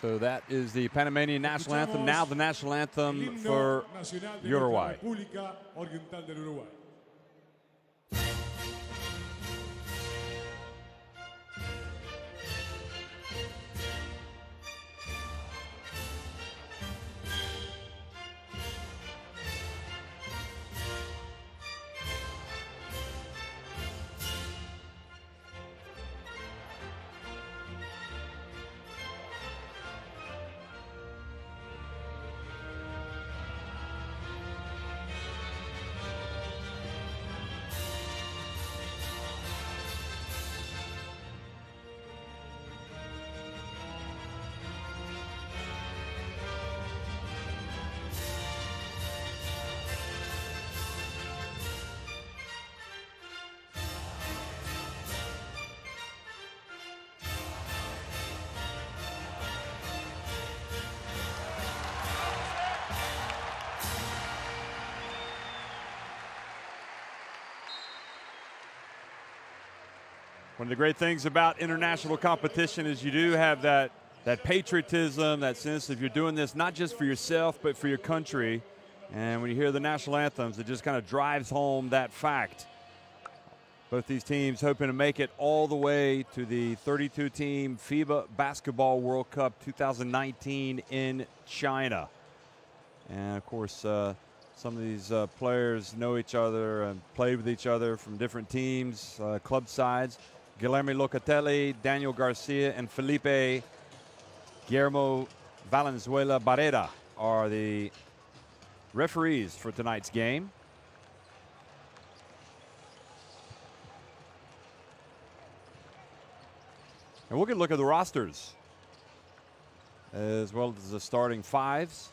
So that is the Panamanian national anthem. Now the national anthem for Uruguay. One of the great things about international competition is you do have that patriotism, that sense of you're doing this not just for yourself but for your country. And when you hear the national anthems, it just kind of drives home that fact. Both these teams hoping to make it all the way to the 32-team FIBA Basketball World Cup 2019 in China. And, of course, some of these players know each other and played with each other from different teams, club sides. Guilherme Locatelli, Daniel Garcia, and Felipe Guillermo Valenzuela Barrera are the referees for tonight's game. And we'll get a look at the rosters as well as the starting fives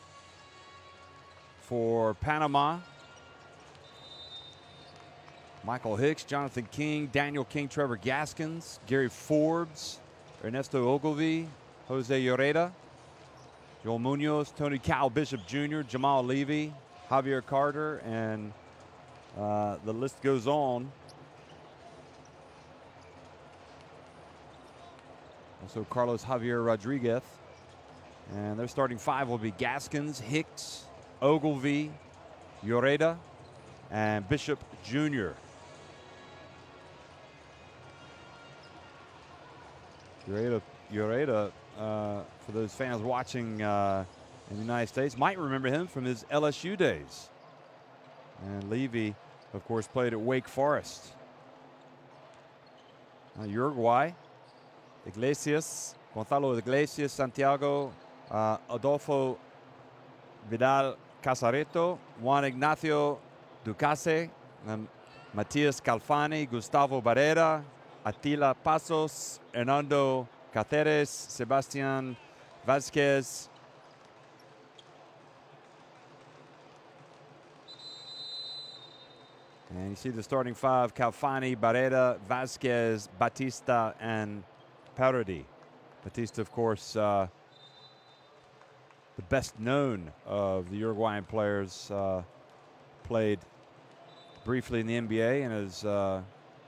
for Panama. Michael Hicks, Jonathan King, Daniel King, Trevor Gaskins, Gary Forbes, Ernesto Ogilvie, Jose Lloreda, Joel Munoz, Tony Cal Bishop Jr., Jamal Levy, Javier Carter, and the list goes on. Also Carlos Javier Rodriguez. And their starting five will be Gaskins, Hicks, Ogilvie, Lloreda, and Bishop Jr. Lloreda, for those fans watching in the United States, might remember him from his LSU days. And Levy, of course, played at Wake Forest. Uruguay, Iglesias, Gonzalo Iglesias, Santiago, Adolfo Vidal Casareto, Juan Ignacio Ducase, Matias Calfani, Gustavo Barrera, Attila Pasos, Hernando Cáceres, Sebastián Vázquez, and you see the starting five: Calfani, Barrera, Vázquez, Batista, and Parodi. Batista, of course, the best known of the Uruguayan players, played briefly in the NBA and has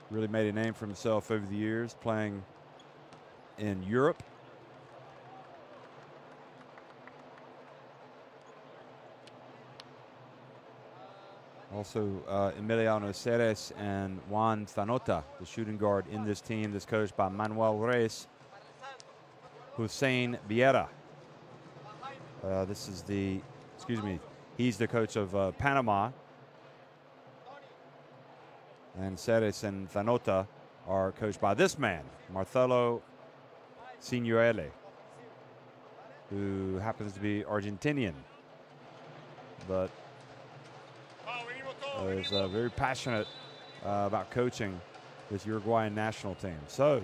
really made a name for himself over the years, playing in Europe. Also, Emiliano Ceres and Juan Zanota, the shooting guard in this team, that's coached by Manuel Reyes. Hussein Vieira. He's the coach of Panama. And Ceres and Zanota are coached by this man, Marcelo Signorelli, who happens to be Argentinian, but is very passionate about coaching this Uruguayan national team. So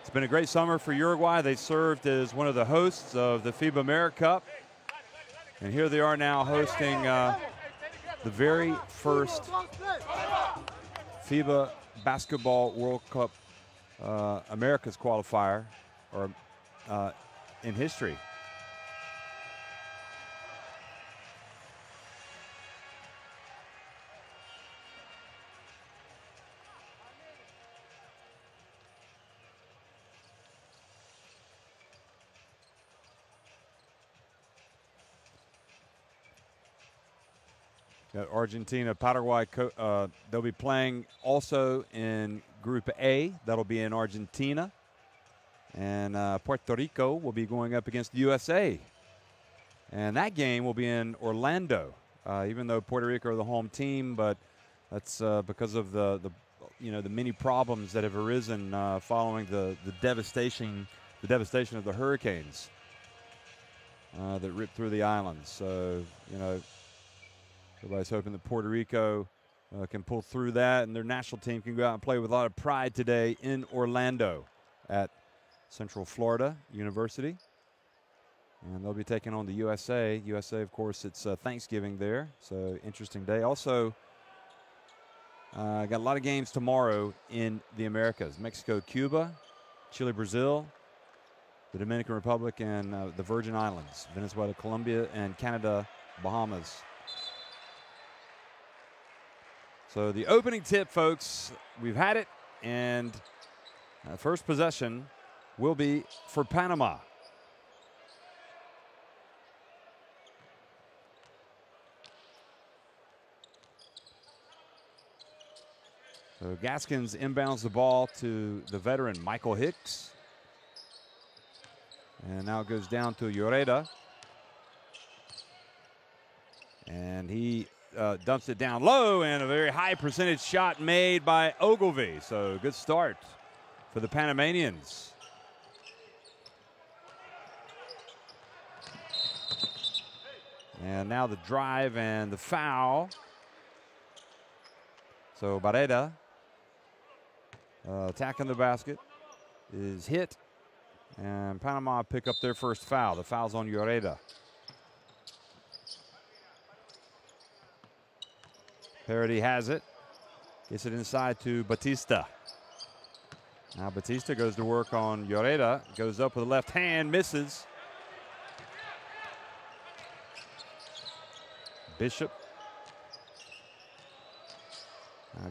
it's been a great summer for Uruguay. They served as one of the hosts of the FIBA Americas Cup, and here they are now hosting the very first FIBA Basketball World Cup Americas qualifier in history. Got Argentina, Paraguay. They'll be playing also in Group A. That'll be in Argentina. And Puerto Rico will be going up against the USA. And that game will be in Orlando, even though Puerto Rico are the home team. But that's because of the many problems that have arisen following the devastation of the hurricanes that ripped through the islands. So, everybody's hoping that Puerto Rico can pull through that, and their national team can go out and play with a lot of pride today in Orlando at Central Florida University. And they'll be taking on the USA. USA, of course, it's Thanksgiving there, so interesting day. Also, got a lot of games tomorrow in the Americas. Mexico, Cuba, Chile, Brazil, the Dominican Republic, and the Virgin Islands, Venezuela, Colombia, and Canada, Bahamas. So the opening tip, folks, we've had it, and first possession will be for Panama. So Gaskins inbounds the ball to the veteran Michael Hicks. And now it goes down to Lloreda. And he dumps it down low, and a very high percentage shot made by Ogilvy. So good start for the Panamanians. And now the drive and the foul. So Barreda attacking the basket is hit, and Panama pick up their first foul. The foul's on Lloreda. Parody has it. Gets it inside to Batista. Now Batista goes to work on Lloreda. Goes up with the left hand, misses. Bishop.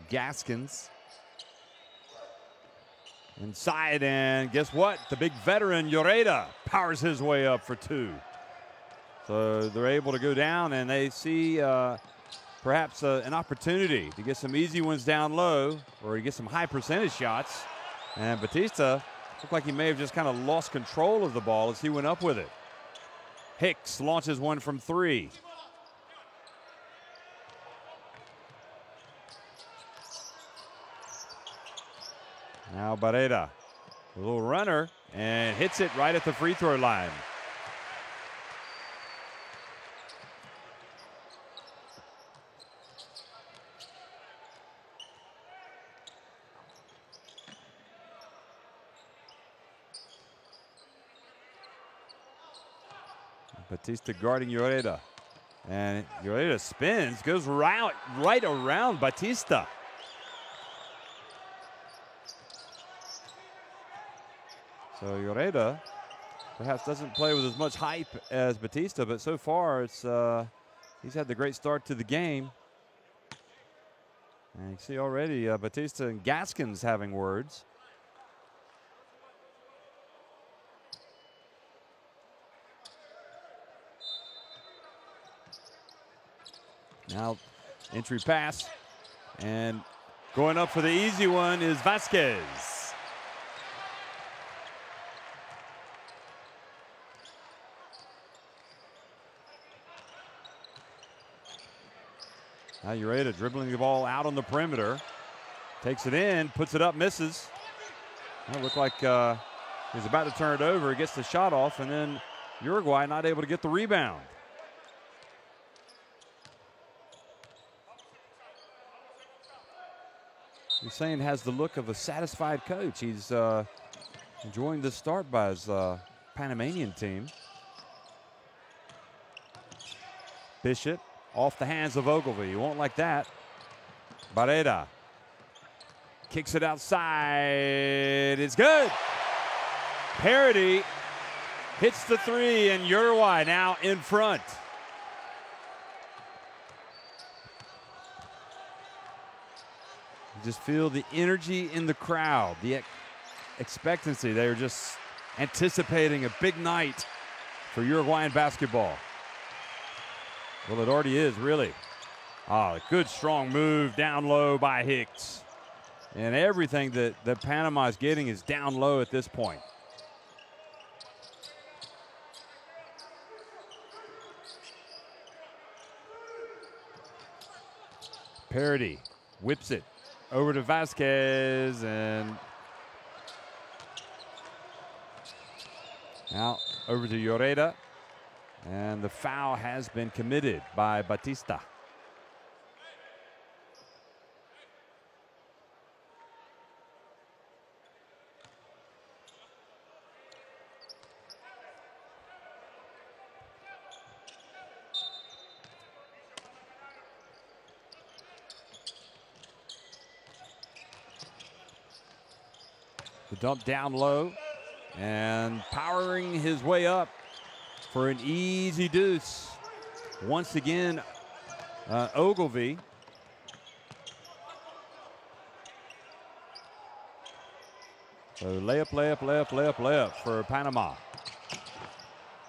Gaskins. Inside, and guess what? The big veteran, Lloreda, powers his way up for two. So they're able to go down, and they see perhaps an opportunity to get some easy ones down low or to get some high percentage shots. And Batista looked like he may have just kind of lost control of the ball as he went up with it. Hicks launches one from three. Now Barreda, a little runner, and hits it right at the free throw line. Batista guarding Lloreda. And Lloreda spins, goes right around Batista. So Lloreda perhaps doesn't play with as much hype as Batista, but so far it's he's had the great start to the game. And you see already Batista and Gaskins having words. Now entry pass, and going up for the easy one is Vasquez. Now Lloreda dribbling the ball out on the perimeter. Takes it in, puts it up, misses. It looked like he's about to turn it over. He gets the shot off, and then Uruguay not able to get the rebound. Hussein has the look of a satisfied coach. He's enjoying the start by his Panamanian team. Bishop off the hands of Ogilvy. You won't like that. Barreda kicks it outside. It's good. Parody hits the three, and Uruguay now in front. You just feel the energy in the crowd, the expectancy. They are just anticipating a big night for Uruguayan basketball. Well, it already is, really. Oh, good strong move down low by Hicks. And everything that Panama is getting is down low at this point. Parody whips it over to Vasquez, and now over to Lloreda. And the foul has been committed by Batista. The dump down low and powering his way up for an easy deuce. Once again, Ogilvy. So layup for Panama.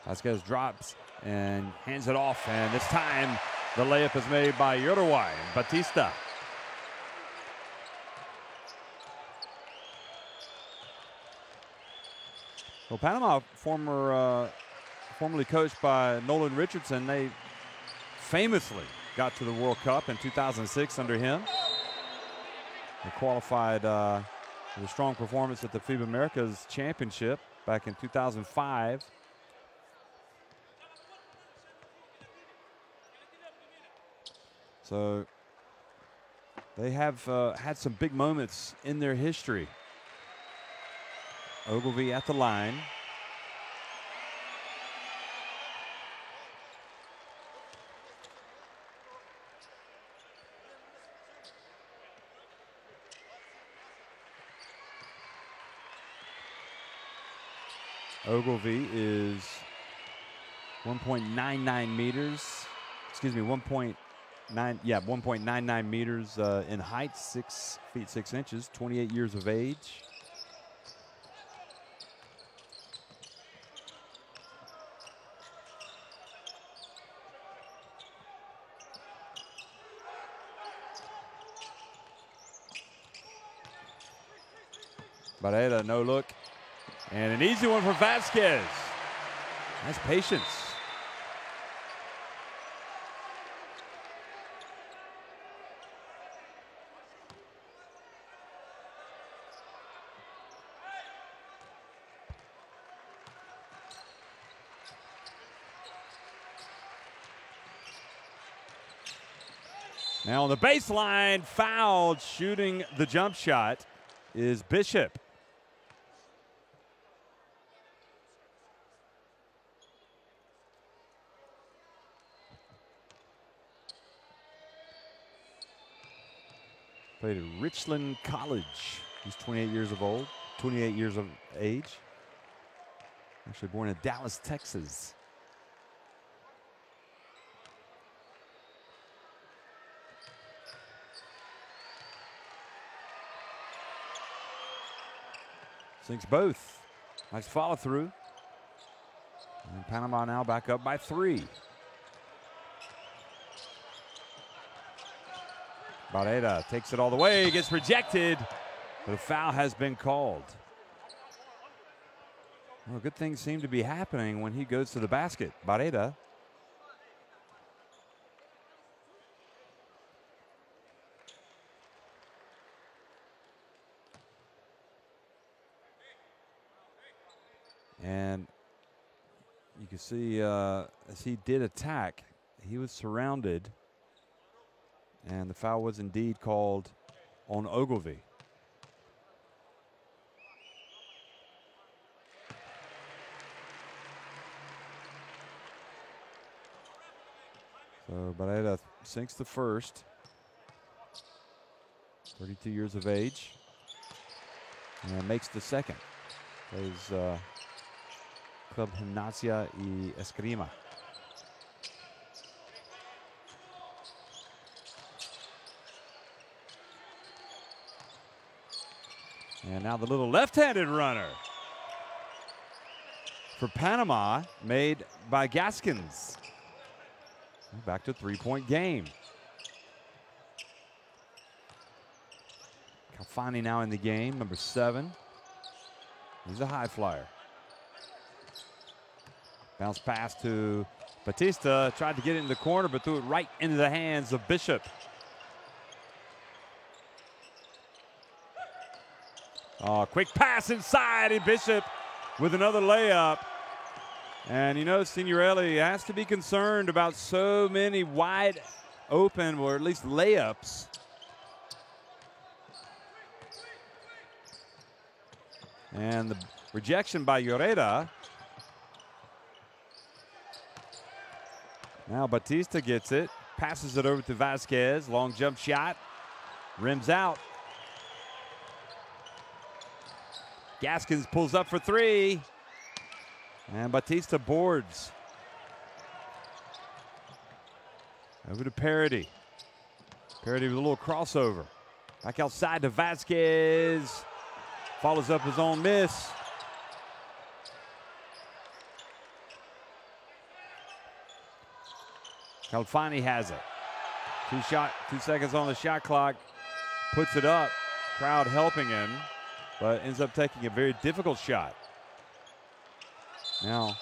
Vasquez drops and hands it off, and this time the layup is made by Uruguay and Batista. Well, Panama, formerly coached by Nolan Richardson, they famously got to the World Cup in 2006 under him. They qualified with a strong performance at the FIBA Americas Championship back in 2005. So they have had some big moments in their history. Ogilvy at the line. Ogilvy is 1.99 meters. Excuse me, 1.99 meters in height, 6 feet 6 inches, 28 years of age. Barrera, no look. And an easy one for Vasquez. That's patience. Now on the baseline, fouled, shooting the jump shot is Bishop. Played at Richland College. He's 28 years of age. Actually born in Dallas, Texas. Sinks both. Nice follow through. And Panama now back up by 3. Barrera takes it all the way, gets rejected, but a foul has been called. Well, good things seem to be happening when he goes to the basket. Barrera. And you can see as he did attack, he was surrounded. And the foul was indeed called on Ogilvy. So Barrera sinks the first. 32 years of age. And makes the second. Plays Club Gimnasia y Esgrima. And now the little left-handed runner for Panama, made by Gaskins. Back to 3-point game. Fani now in the game, number 7. He's a high flyer. Bounce pass to Batista. Tried to get it in the corner, but threw it right into the hands of Bishop. Quick pass inside, and Bishop with another layup. And, you know, Signorelli has to be concerned about so many wide open, or at least layups. And the rejection by Lloreda. Now Batista gets it, passes it over to Vasquez. Long jump shot, rims out. Gaskins pulls up for 3. And Batista boards. Over to Parody. Parody with a little crossover. Back outside to Vasquez. Follows up his own miss. Calfani has it. 2 seconds on the shot clock. Puts it up. Crowd helping him, but ends up taking a very difficult shot. Now,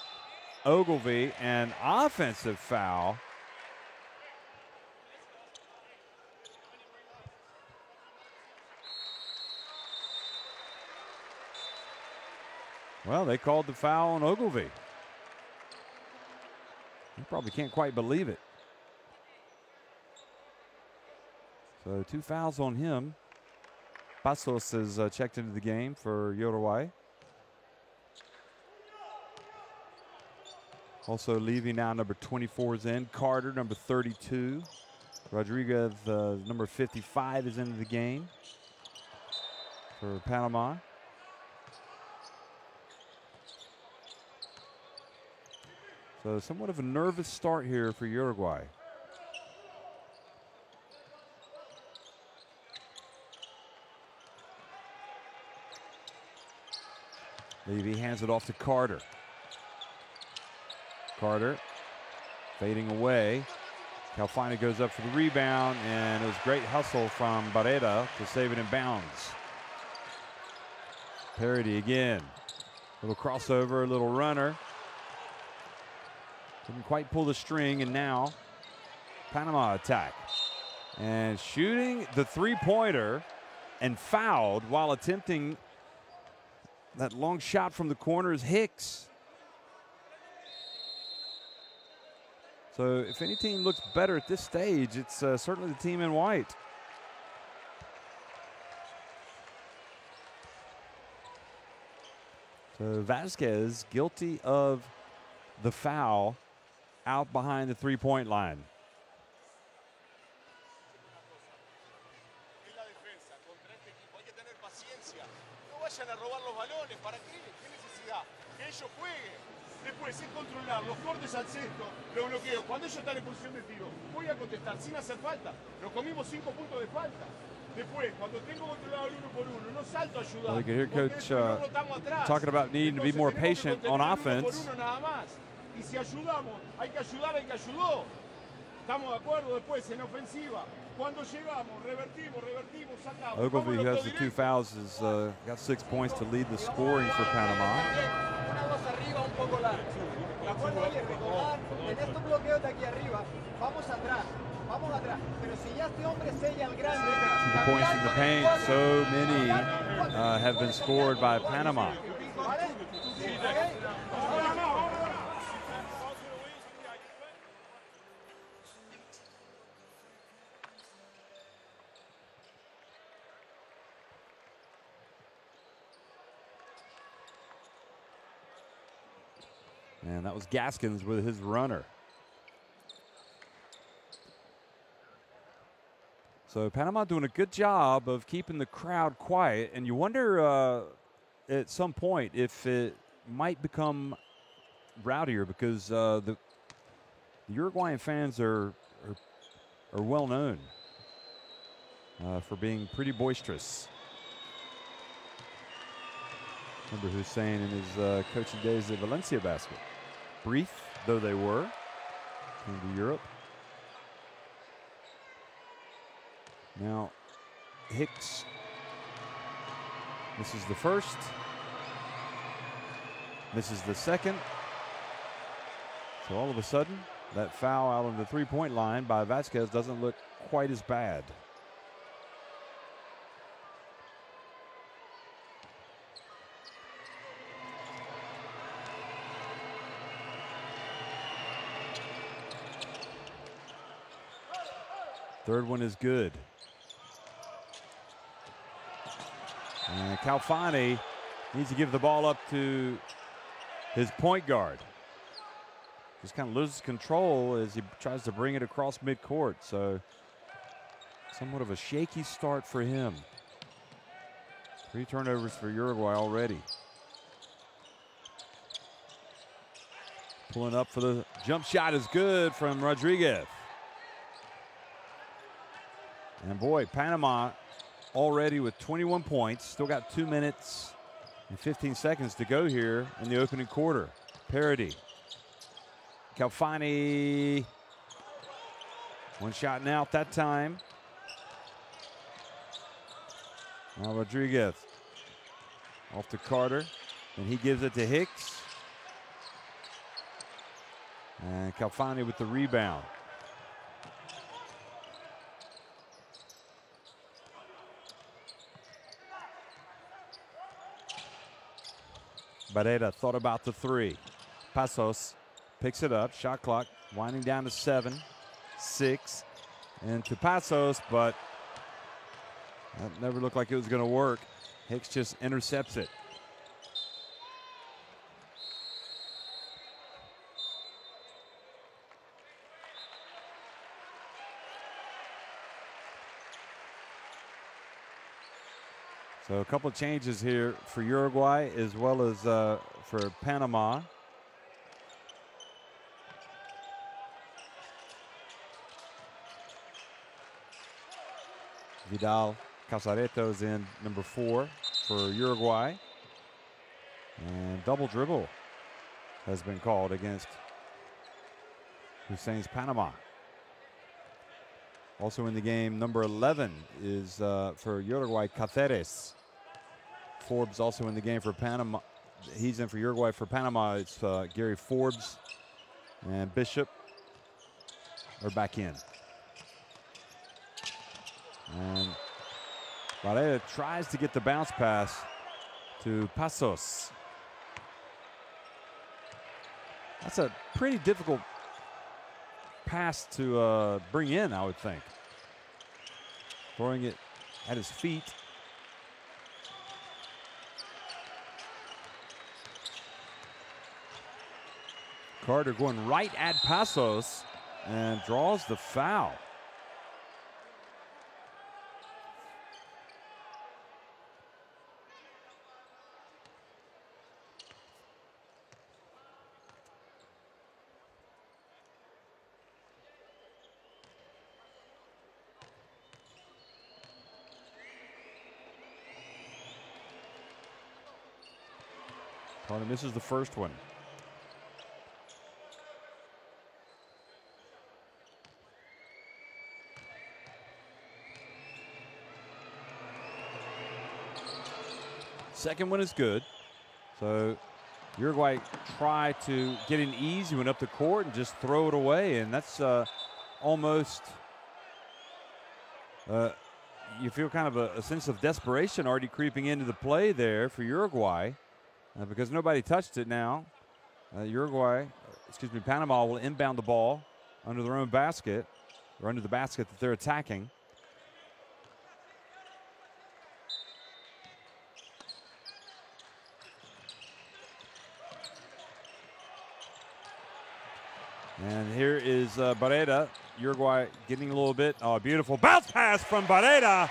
Ogilvy, an offensive foul. Well, they called the foul on Ogilvy. You probably can't quite believe it. So 2 fouls on him. Passos is checked into the game for Uruguay. Also leaving now, number 24 is in. Carter, number 32. Rodriguez, number 55, is into the game for Panama. So somewhat of a nervous start here for Uruguay. Levy hands it off to Carter. Carter fading away. Calfani goes up for the rebound, and it was great hustle from Barrera to save it in bounds. Parody again. Little crossover, little runner. Couldn't quite pull the string, and now Panama attack. And shooting the 3-pointer and fouled while attempting that long shot from the corner is Hicks. So if any team looks better at this stage, it's certainly the team in white. So Vasquez guilty of the foul out behind the 3-point line. Después es controlar los cortes al cesto, los bloqueos. Cuando ellos están en posición de tiro, voy a contestar sin hacer falta. Nos comimos 5 puntos de falta. Después, cuando tengo controlado el 1 por 1, no salto a ayudar. Well, you can hear Coach talking about needing to be more patient on offense. Y si ayudamos, hay que ayudar, hay que ayudar. Estamos de acuerdo. Después en ofensiva. Cuando llegamos, revertimos, sacamos. Ogilvy, who has the 2 fouls, has got 6 points to lead the scoring for Panama. En estos bloqueos de aquí arriba, vamos atrás. Pero si ya este hombre sella al grande. 2 points in the paint. So many have been scored by Panama. And that was Gaskins with his runner. So Panama doing a good job of keeping the crowd quiet, and you wonder at some point if it might become rowdier, because the Uruguayan fans are well known for being pretty boisterous. Remember Hussein in his coaching days at Valencia Basket. Brief though they were, came to Europe. Now Hicks Misses the first. Misses the second. So all of a sudden, that foul out on the three-point line by Vasquez doesn't look quite as bad. Third one is good. And Calfani needs to give the ball up to his point guard. Just kind of loses control as he tries to bring it across midcourt. So somewhat of a shaky start for him. 3 turnovers for Uruguay already. Pulling up for the jump shot is good from Rodriguez. And boy, Panama already with 21 points. Still got 2 minutes and 15 seconds to go here in the opening quarter. Parity. Calfani. One shot and out that time. Now Rodriguez off to Carter. And he gives it to Hicks. And Calfani with the rebound. Barrera thought about the 3. Pasos picks it up. Shot clock winding down to 7, 6. And to Pasos, but that never looked like it was going to work. Hicks just intercepts it. So a couple of changes here for Uruguay as well as for Panama. Vidal Casareto's in number 4 for Uruguay. And double dribble has been called against Hussein's Panama. Also in the game, number 11 is for Uruguay, Cáceres. Forbes also in the game for Panama. He's in for Uruguay. For Panama, it's Gary Forbes and Bishop are back in. And Barrera tries to get the bounce pass to Pasos. That's a pretty difficult pass to bring in, I would think. Throwing it at his feet. Carter going right at Pasos and draws the foul. Carter misses the first one. Second one is good. So Uruguay try to get an easy one up the court and just throw it away, and that's almost you feel kind of a sense of desperation already creeping into the play there for Uruguay. Because nobody touched it now. Panama will inbound the ball under their own basket, or under the basket that they're attacking. And here is Barrera. Uruguay getting a little bit. Oh, beautiful bounce pass from Barrera.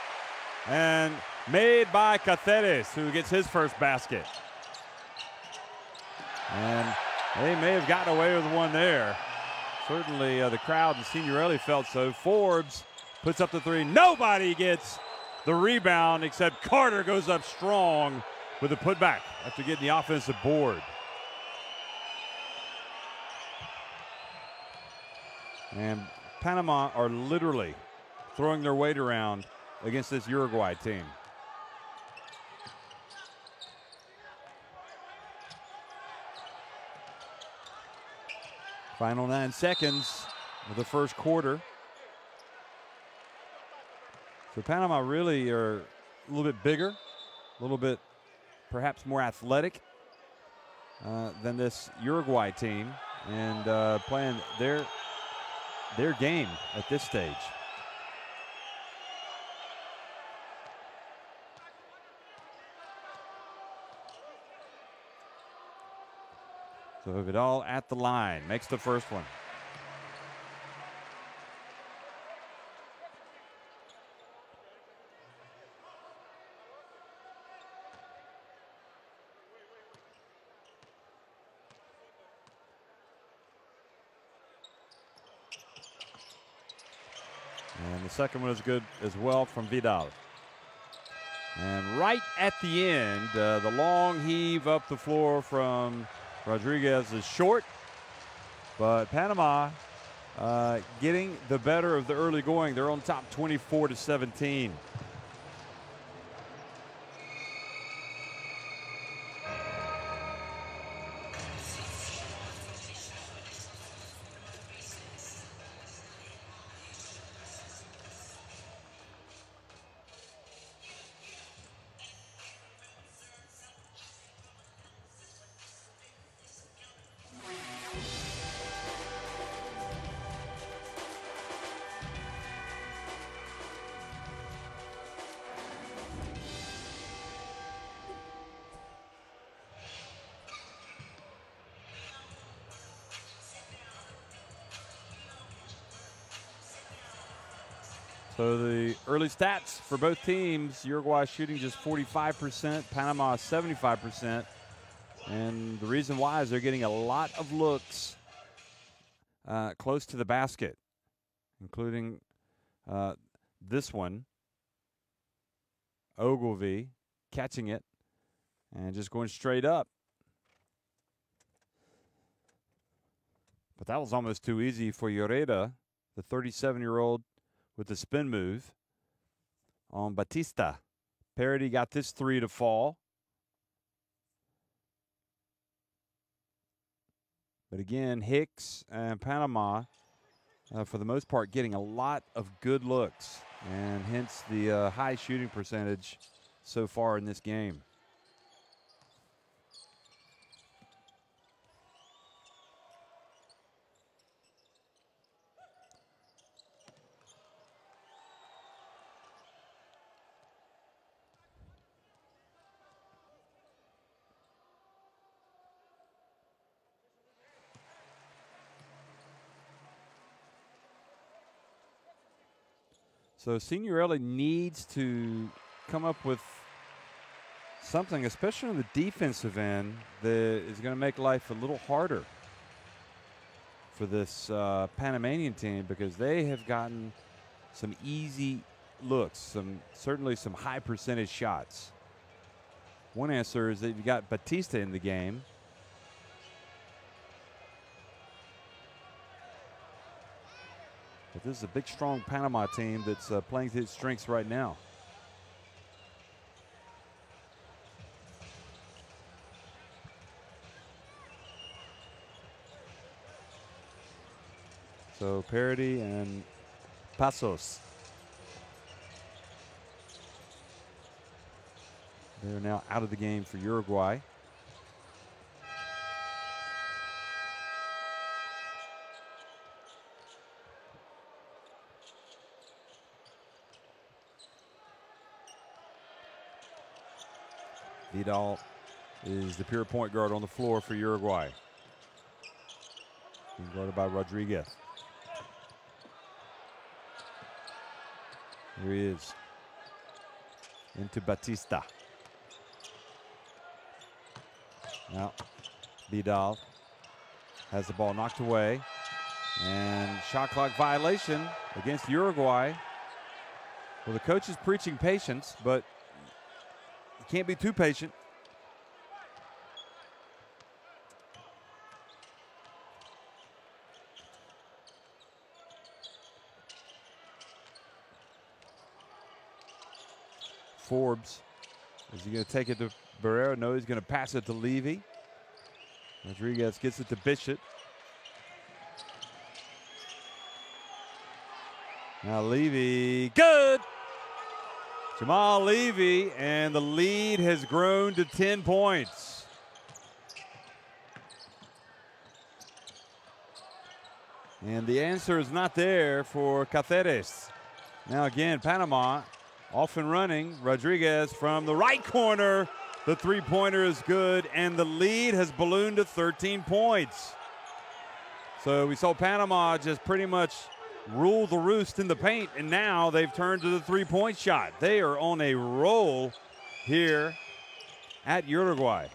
And made by Cáceres, who gets his first basket. And they may have gotten away with one there. Certainly the crowd and Signorelli felt so. Forbes puts up the 3. Nobody gets the rebound except Carter goes up strong with a putback after getting the offensive board. And Panama are literally throwing their weight around against this Uruguay team. Final 9 seconds of the first quarter. So Panama really are a little bit bigger, a little bit perhaps more athletic than this Uruguay team, and playing their game at this stage. So Vidal at the line, makes the first one. And the second one is good as well from Vidal. And right at the end, the long heave up the floor from Rodriguez is short, but Panama getting the better of the early going. They're on top 24-17. So the early stats for both teams, Uruguay shooting just 45%, Panama 75%. And the reason why is they're getting a lot of looks close to the basket, including this one, Ogilvy catching it and just going straight up. But that was almost too easy for Lloreda, the 37-year-old, with the spin move on Batista. Parody got this three to fall. But again, Hicks and Panama, for the most part, getting a lot of good looks, and hence the high shooting percentage so far in this game. So Signorelli needs to come up with something, especially on the defensive end, that is going to make life a little harder for this Panamanian team, because they have gotten some easy looks, certainly some high percentage shots. One answer is that you've got Batista in the game. But this is a big, strong Panama team that's playing to its strengths right now. So Parody and Pasos. They're now out of the game for Uruguay. Vidal is the pure point guard on the floor for Uruguay. Being guarded by Rodriguez. Here he is. Into Batista. Now, Vidal has the ball knocked away. And shot clock violation against Uruguay. Well, the coach is preaching patience, but you can't be too patient. Forbes, is he going to take it to Barrera? No, he's going to pass it to Levy. Rodriguez gets it to Bishop. Now Levy, good. Jamal Levy, and the lead has grown to 10 points. And the answer is not there for Cáceres. Now again, Panama off and running. Rodriguez from the right corner. The three-pointer is good, and the lead has ballooned to 13 points. So we saw Panama just pretty much rule the roost in the paint, and now they've turned to the three-point shot. They are on a roll here at Uruguay.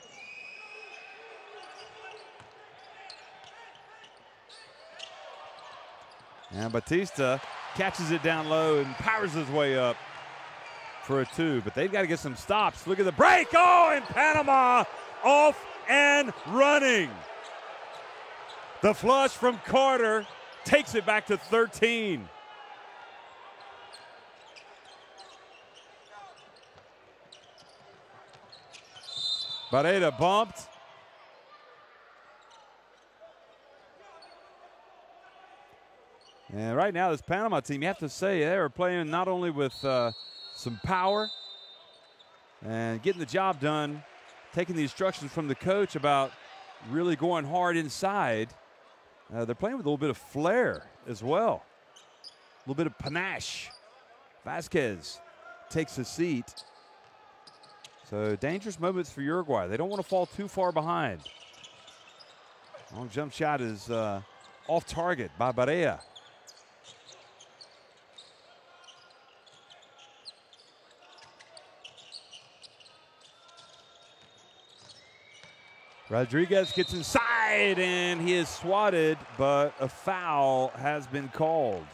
And Batista catches it down low and powers his way up for a two, but they've got to get some stops. Look at the break. Oh, and Panama off and running. The flush from Carter takes it back to 13. Barrera bumped. And right now, this Panama team, you have to say, they are playing not only with some power and getting the job done, taking the instructions from the coach about really going hard inside. They're playing with a little bit of flair as well, a little bit of panache. Vasquez takes a seat. So dangerous moments for Uruguay. They don't want to fall too far behind. Long jump shot is off target by Barea. Rodriguez gets inside, and he is swatted, but a foul has been called.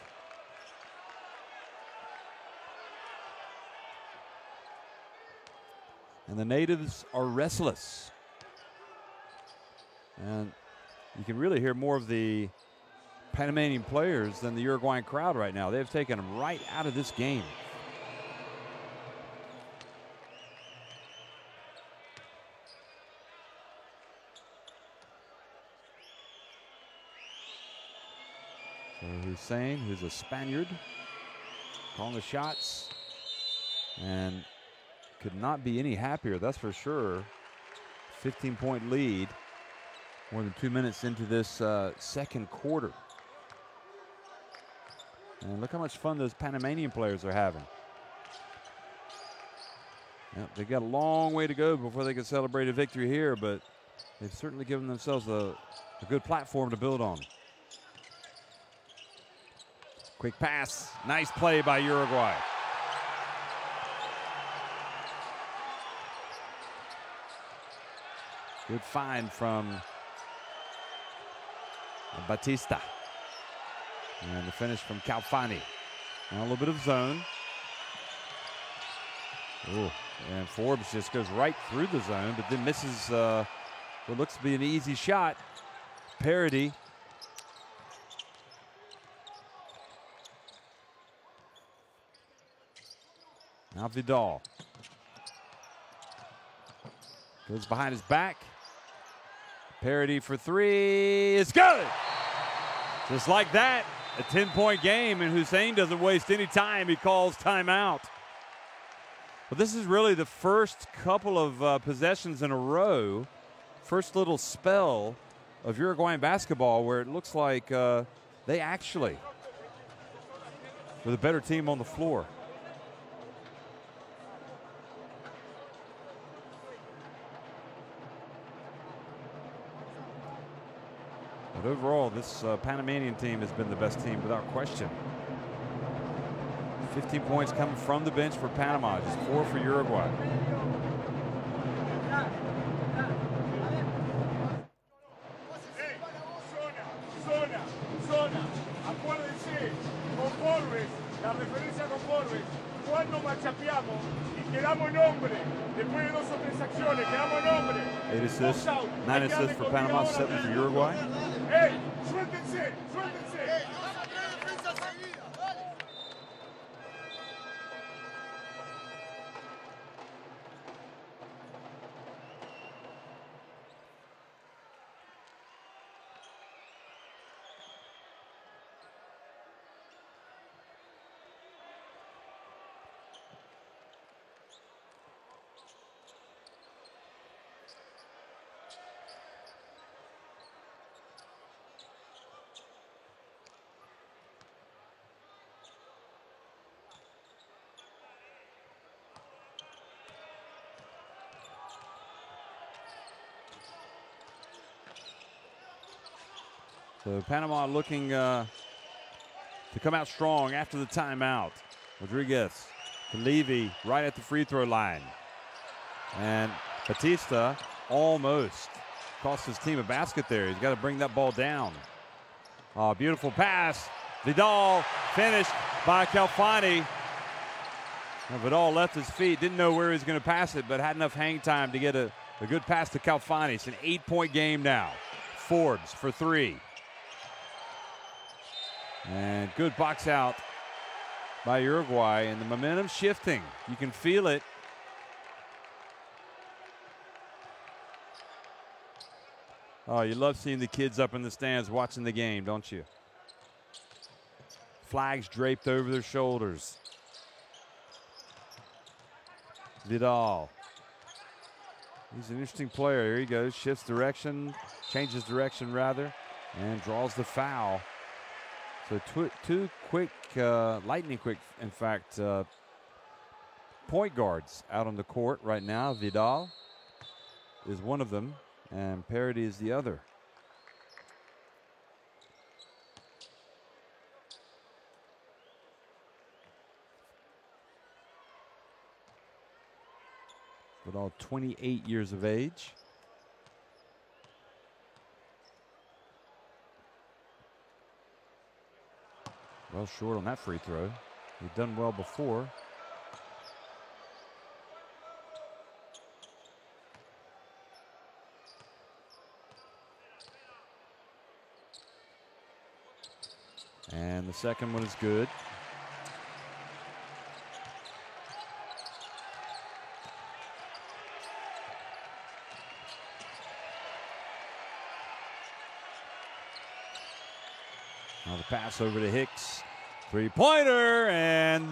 And the natives are restless. And you can really hear more of the Panamanian players than the Uruguayan crowd right now. They've taken them right out of this game. So Hussein, who's a Spaniard, calling the shots, and could not be any happier, that's for sure. 15-point lead, more than 2 minutes into this second quarter. And look how much fun those Panamanian players are having. Yep, they've got a long way to go before they can celebrate a victory here, but they've certainly given themselves a good platform to build on. Quick pass, nice play by Uruguay. Good find from Batista. And the finish from Calfani. Now a little bit of zone. Ooh, and Forbes just goes right through the zone, but then misses what looks to be an easy shot. Parody. Now Vidal. Goes behind his back. Parody for three. It's good. Just like that, a 10-point game, and Hussein doesn't waste any time. He calls timeout. Well, this is really the first couple of possessions in a row, first little spell of Uruguayan basketball where it looks like they actually were the better team on the floor. But overall, this Panamanian team has been the best team without question. 15 points coming from the bench for Panama, just 4 for Uruguay. Zona. Acuérdense, con Forbes, la referencia con Forbes, cuando machapeamos y quedamos en hombre, después de 2 o 3 acciones, quedamos en hombre. 8 assists, 9 assists for Panama, 7 for Uruguay. ¡Ey! ¡Suéltense! ¡Suéltense! So Panama looking to come out strong after the timeout. Rodriguez to Levy right at the free throw line. And Batista almost cost his team a basket there. He's got to bring that ball down. Beautiful pass. Vidal finished by Calfani. Now Vidal left his feet, didn't know where he was going to pass it, but had enough hang time to get a good pass to Calfani. It's an 8-point game now. Forbes for 3. And good box out by Uruguay, and the momentum shifting. You can feel it. Oh, you love seeing the kids up in the stands watching the game, don't you? Flags draped over their shoulders. Vidal. He's an interesting player. Here he goes, shifts direction, changes direction rather, and draws the foul. So two quick, lightning quick, in fact, point guards out on the court right now. Vidal is one of them, and Parody is the other. Vidal, 28 years of age. Well short on that free throw. He'd done well before. And the second one is good. Now the pass over to Hicks. Three-pointer, and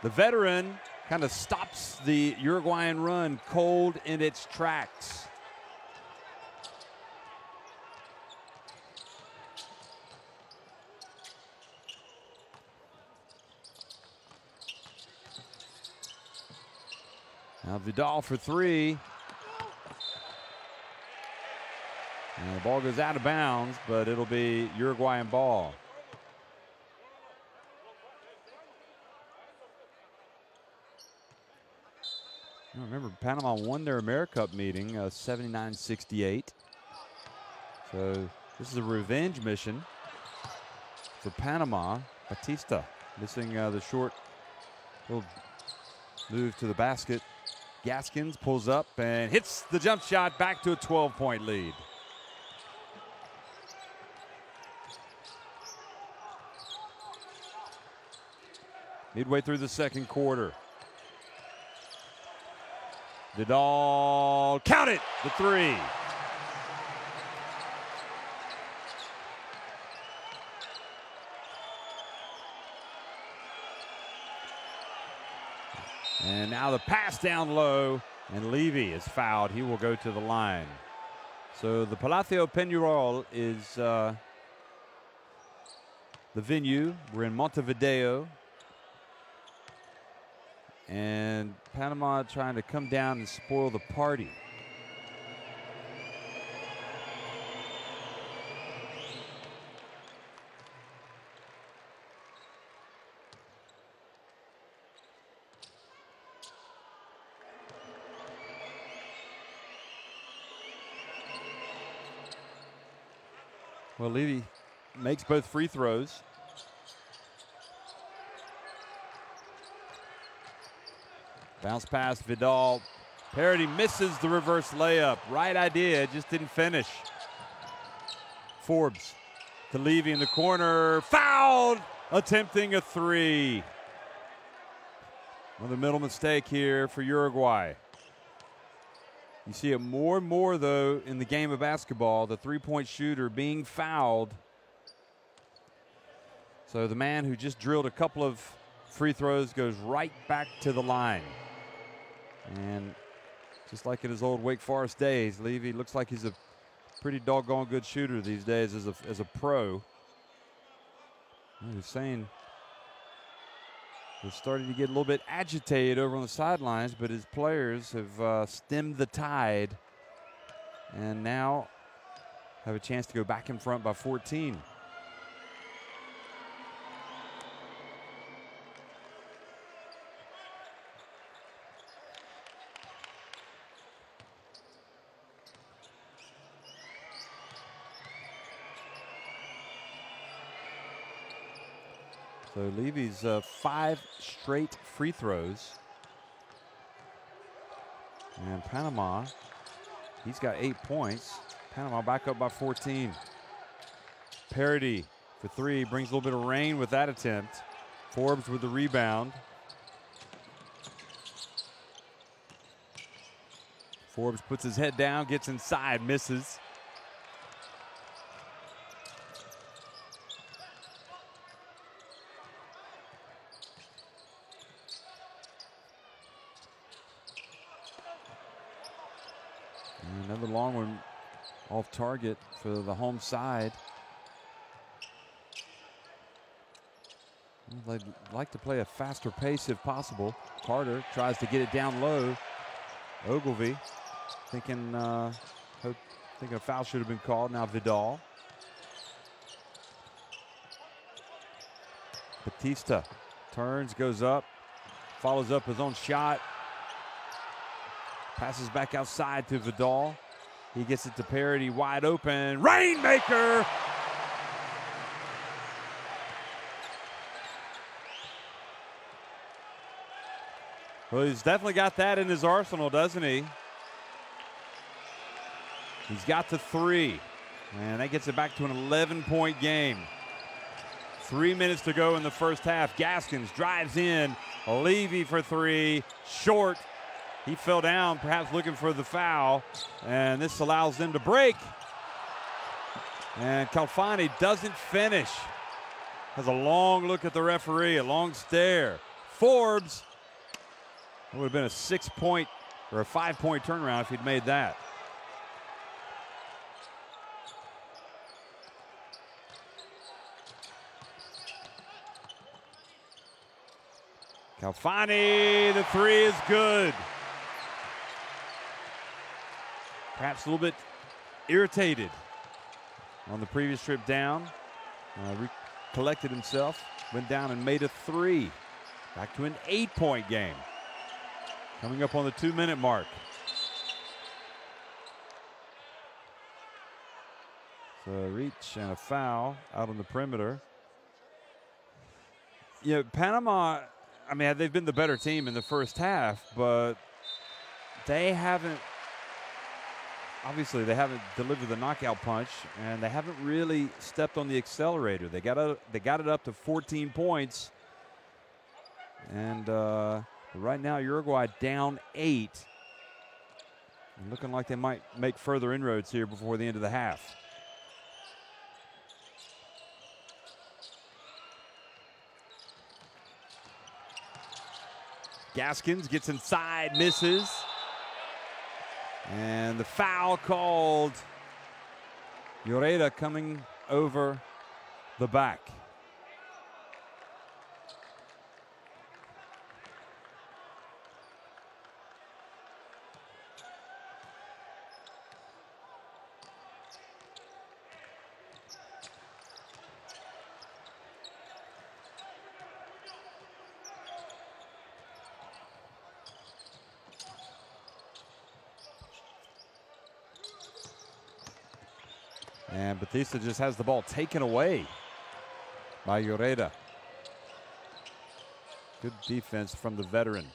the veteran kind of stops the Uruguayan run cold in its tracks. Now Vidal for 3. And the ball goes out of bounds, but it'll be Uruguayan ball. I remember Panama won their Americas Cup meeting 79-68. So this is a revenge mission for Panama. Batista missing the short little move to the basket. Gaskins pulls up and hits the jump shot, back to a 12-point lead. Midway through the second quarter. Vidal, count it, the 3. And now the pass down low, and Levy is fouled. He will go to the line. So the Palacio Peñarol is the venue. We're in Montevideo. And Panama trying to come down and spoil the party. Well, Levy makes both free throws. Bounce pass, Vidal. Parody misses the reverse layup. Right idea, just didn't finish. Forbes to Levy in the corner. Fouled, attempting a 3. Another middle mistake here for Uruguay. You see it more and more, though, in the game of basketball, the three-point shooter being fouled. So the man who just drilled a couple of free throws goes right back to the line. And just like in his old Wake Forest days, Levy looks like he's a pretty doggone good shooter these days as a pro. Hussein is starting to get a little bit agitated over on the sidelines, but his players have stemmed the tide. And now have a chance to go back in front by 14. So Levy's 5 straight free throws. And Panama, he's got 8 points. Panama back up by 14. Parity for 3, brings a little bit of rain with that attempt. Forbes with the rebound. Forbes puts his head down, gets inside, misses. Another long one off target for the home side. They'd like to play a faster pace if possible. Carter tries to get it down low. Ogilvy thinking a foul should have been called. Now Vidal. Batista turns, goes up, follows up his own shot. Passes back outside to Vidal. He gets it to Parity, wide open. Rainmaker! Well, he's definitely got that in his arsenal, doesn't he? He's got the 3. And that gets it back to an 11-point game. 3 minutes to go in the first half. Gaskins drives in. Levy for 3. Short. He fell down, perhaps looking for the foul, and this allows them to break. And Calfani doesn't finish. Has a long look at the referee, a long stare. Forbes, it would have been a 6-point or a 5-point turnaround if he'd made that. Calfani, the 3 is good. Perhaps a little bit irritated on the previous trip down. Recollected himself, went down and made a 3. Back to an 8-point game. Coming up on the 2-minute mark. So a reach and a foul out on the perimeter. Yeah, Panama, I mean, they've been the better team in the first half, but they haven't. Obviously, they haven't delivered the knockout punch, and they haven't really stepped on the accelerator. They got it up to 14 points, and right now Uruguay down 8, and looking like they might make further inroads here before the end of the half. Gaskins gets inside, misses. And the foul called. Lloreda coming over the back. And Batista just has the ball taken away by Lloreda. Good defense from the veteran.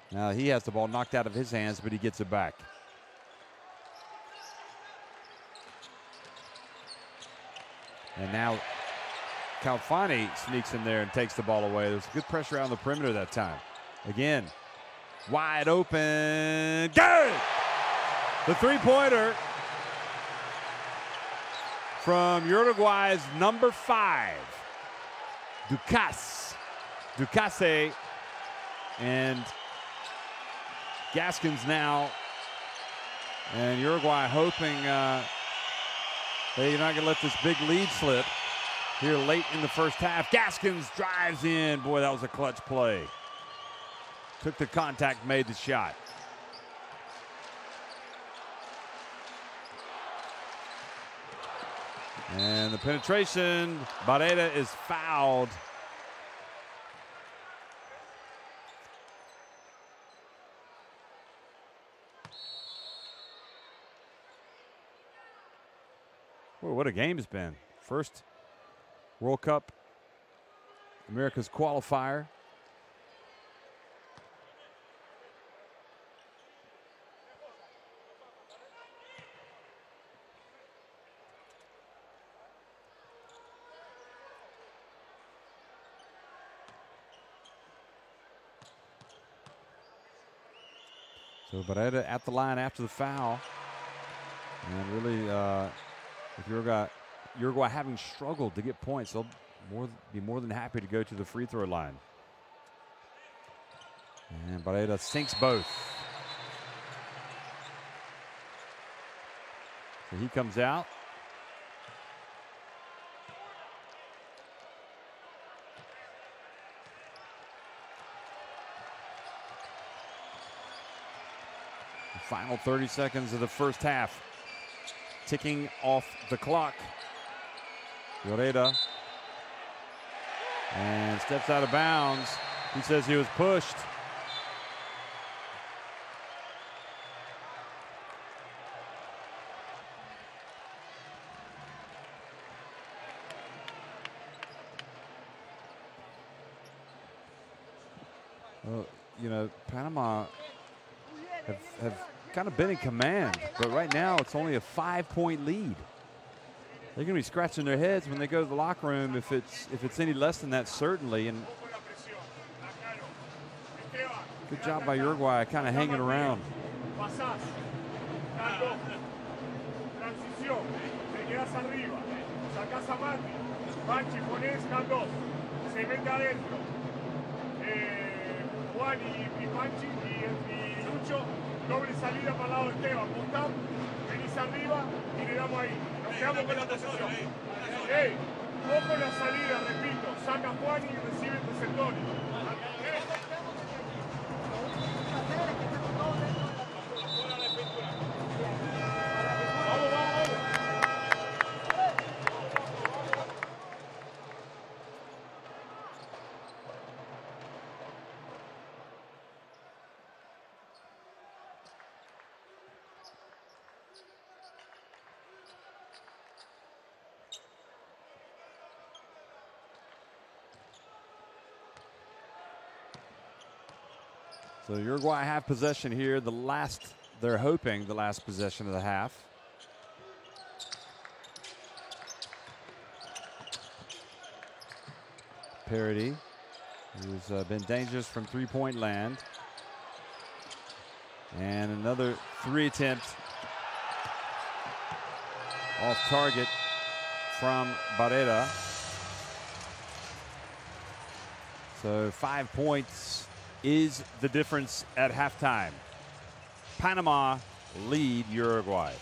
Now he has the ball knocked out of his hands, but he gets it back. And now Calfani sneaks in there and takes the ball away. There's good pressure out on the perimeter that time. Again, wide open. Good! The three-pointer from Uruguay's number 5, Ducasse, and Gaskins now. And Uruguay hoping they're not going to let this big lead slip here late in the first half. Gaskins drives in. Boy, that was a clutch play. Took the contact, made the shot. And the penetration, Barrera is fouled. Boy, what a game it's been. First World Cup, America's qualifier. So Barrera at the line after the foul. And really, if Uruguay having struggled to get points, they'll be more than happy to go to the free throw line. And Barrera sinks both. So he comes out. The final 30 seconds of the first half. Ticking off the clock. Barrera. And steps out of bounds. He says he was pushed. Well, you know, Panama have kind of been in command, but right now it's only a 5-point lead. They're going to be scratching their heads when they go to the locker room if it's any less than that, certainly. And good job by Uruguay, kind of hanging around. Juan y Panchi y Lucho, doble salida para el lado de Esteban. Gustavo, venís arriba y le damos ahí. Nos quedamos con la posesión. Ojo la salida, repito. Saca Juan y recibe el receptor. Vamos, vamos, vamos. So Uruguay have possession here. They're hoping the last possession of the half. Parity, who's been dangerous from three-point land. And another three attempt off target from Barrera. So 5 points is the difference at halftime. Panama lead Uruguay.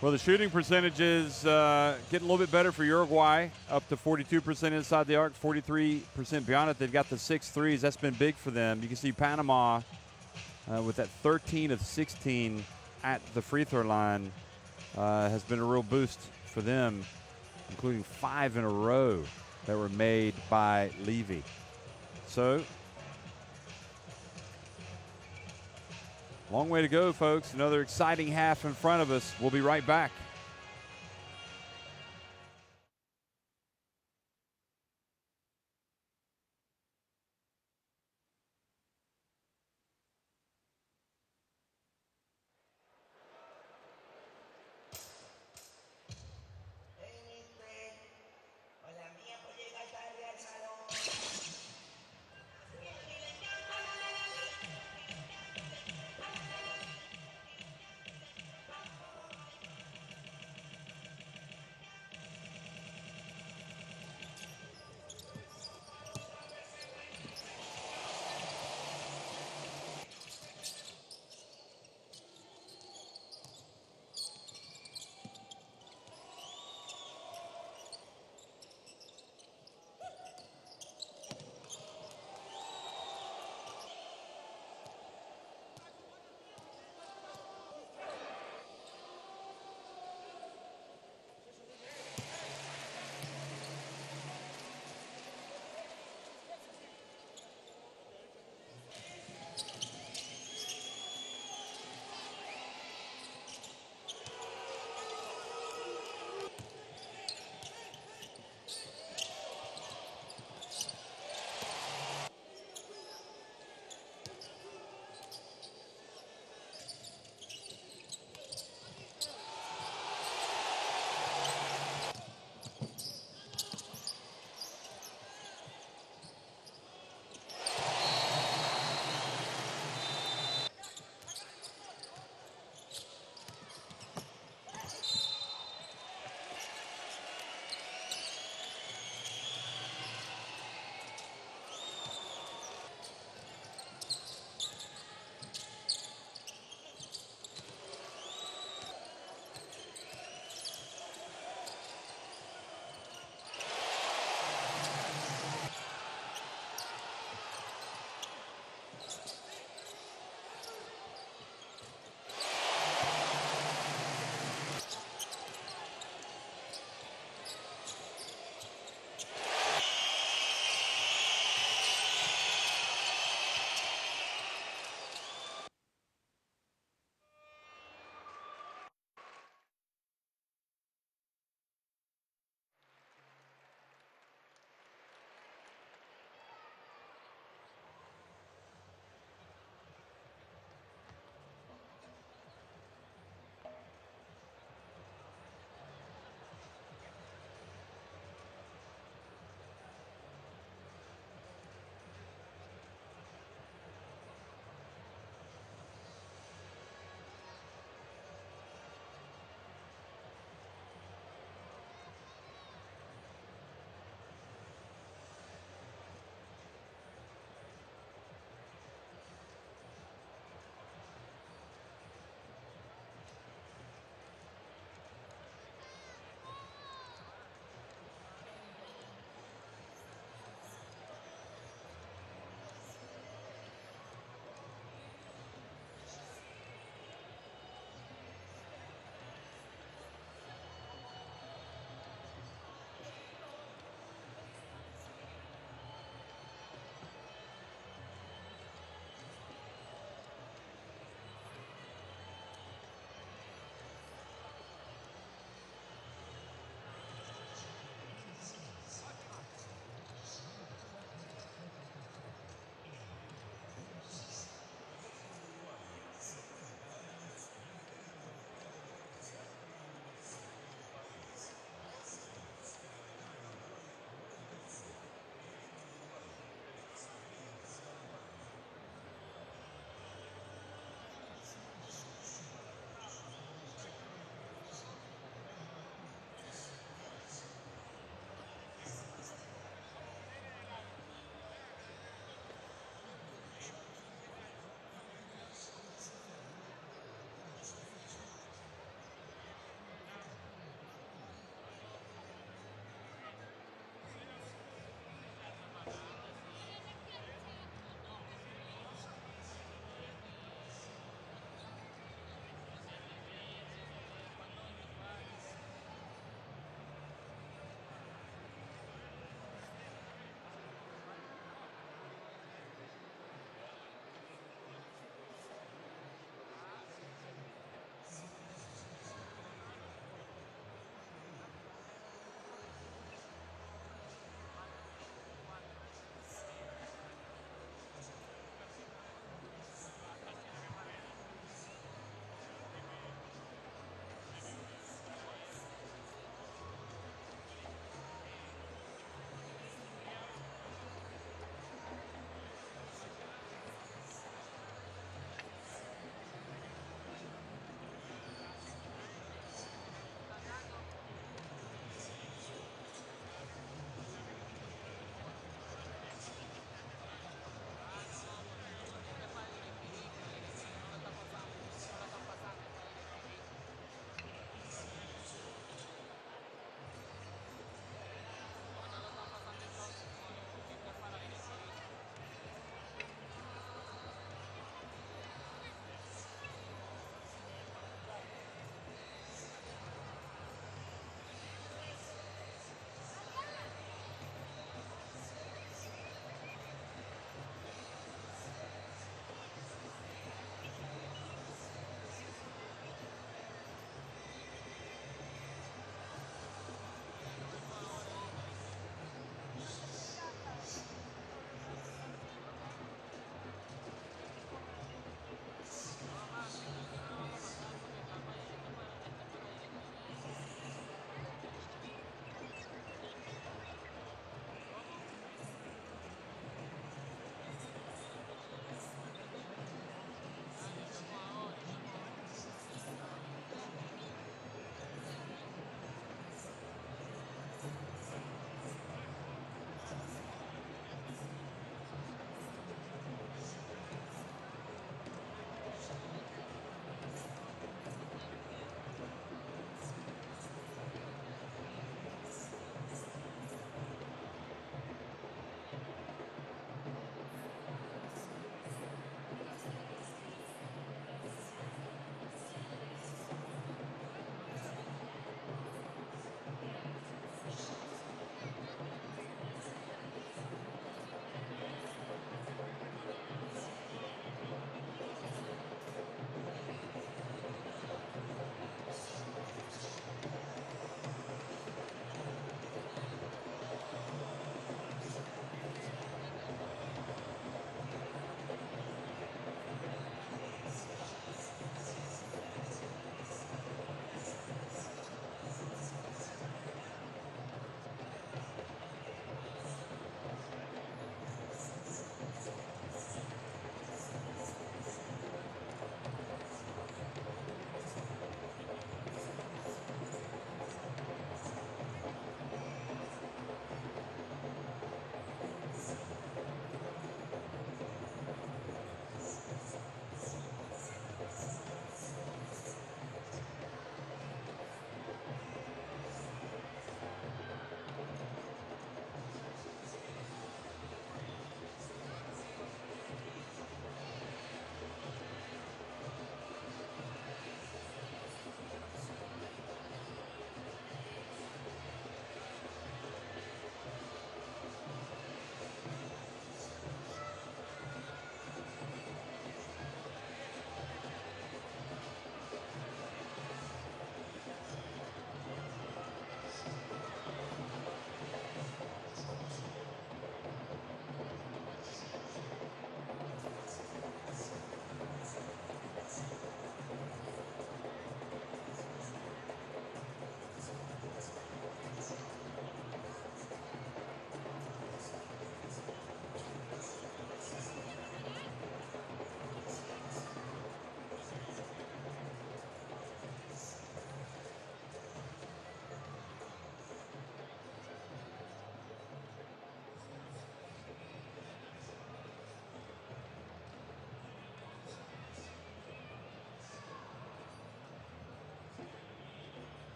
Well, the shooting percentages getting a little bit better for Uruguay, up to 42% inside the arc, 43% beyond it. They've got the 6 threes. That's been big for them. You can see Panama with that 13 of 16 at the free throw line has been a real boost for them, including 5 in a row that were made by Levy. So, long way to go, folks. Another exciting half in front of us. We'll be right back.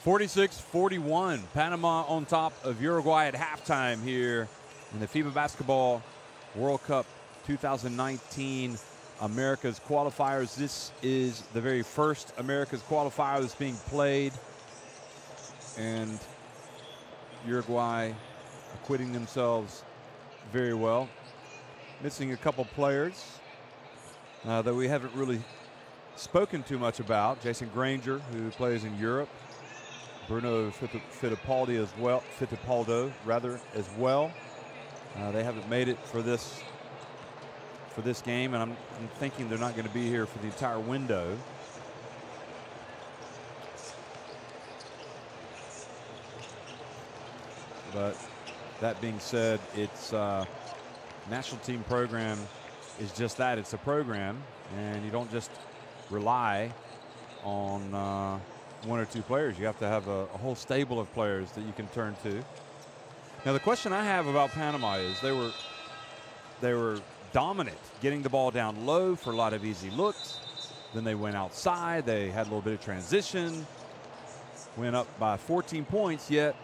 46-41. Panama on top of Uruguay at halftime here in the FIBA Basketball World Cup 2019 Americas Qualifiers. This is the very first Americas Qualifier that's being played, and Uruguay acquitting themselves very well. Missing a couple players that we haven't really spoken too much about. Jason Granger, who plays in Europe. Bruno Fittipaldi as well. Fittipaldo, rather, as well. They haven't made it for this game, and I'm thinking they're not going to be here for the entire window. But that being said, it's national team program is just that. It's a program, and you don't just rely on one or two players. You have to have a whole stable of players that you can turn to. Now, the question I have about Panama is they were dominant, getting the ball down low for a lot of easy looks. Then they went outside. They had a little bit of transition. Went up by 14 points, yet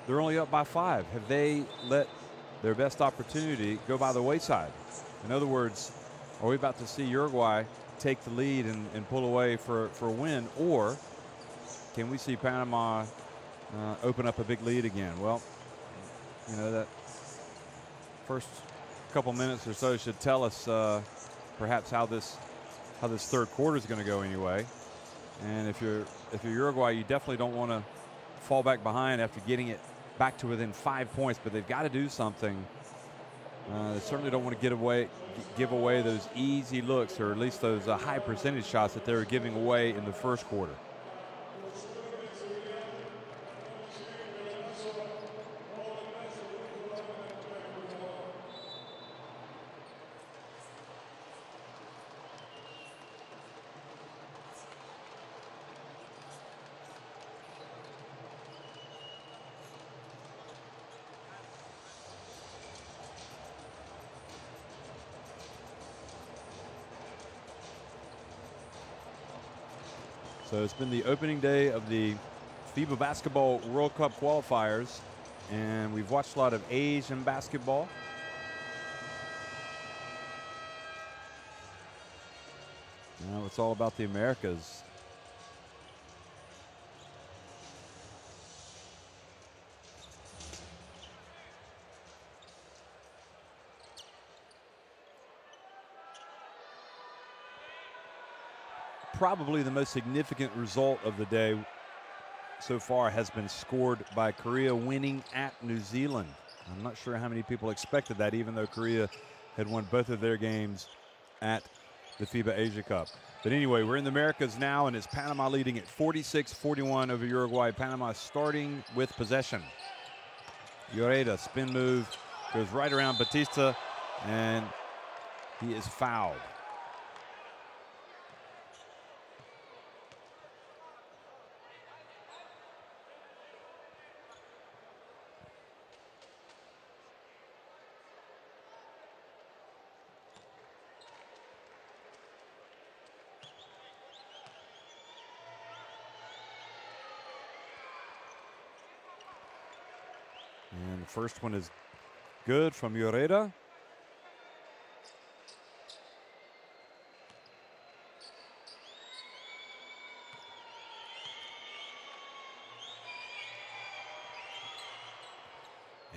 they're only up by 5. Have they let their best opportunity go by the wayside? In other words, are we about to see Uruguay take the lead and pull away for a win, or can we see Panama open up a big lead again? Well, you know, that first couple minutes or so should tell us perhaps how this third quarter is going to go anyway. And if you're Uruguay, you definitely don't want to fall back behind after getting it back to within 5 points, but they've got to do something. They certainly don't want to give away those easy looks, or at least those high percentage shots that they were giving away in the first quarter. So it's been the opening day of the FIBA Basketball World Cup qualifiers, and we've watched a lot of Asian basketball. Now it's all about the Americas. Probably the most significant result of the day so far has been scored by Korea winning at New Zealand. I'm not sure how many people expected that, even though Korea had won both of their games at the FIBA Asia Cup. But anyway, we're in the Americas now, and it's Panama leading at 46-41 over Uruguay. Panama starting with possession. Lloreda, spin move, goes right around Batista, and he is fouled. And the first one is good from Lloreda.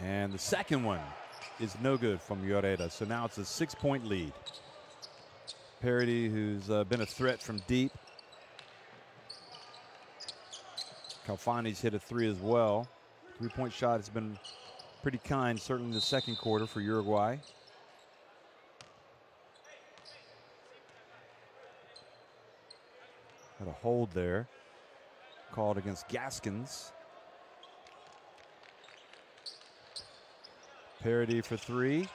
And the second one is no good from Lloreda. So now it's a 6-point lead. Parody, who's been a threat from deep. Calfani's hit a 3 as well. 3-point shot has been pretty kind, certainly in the second quarter for Uruguay. Had a hold there, called against Gaskins. Parody for 3.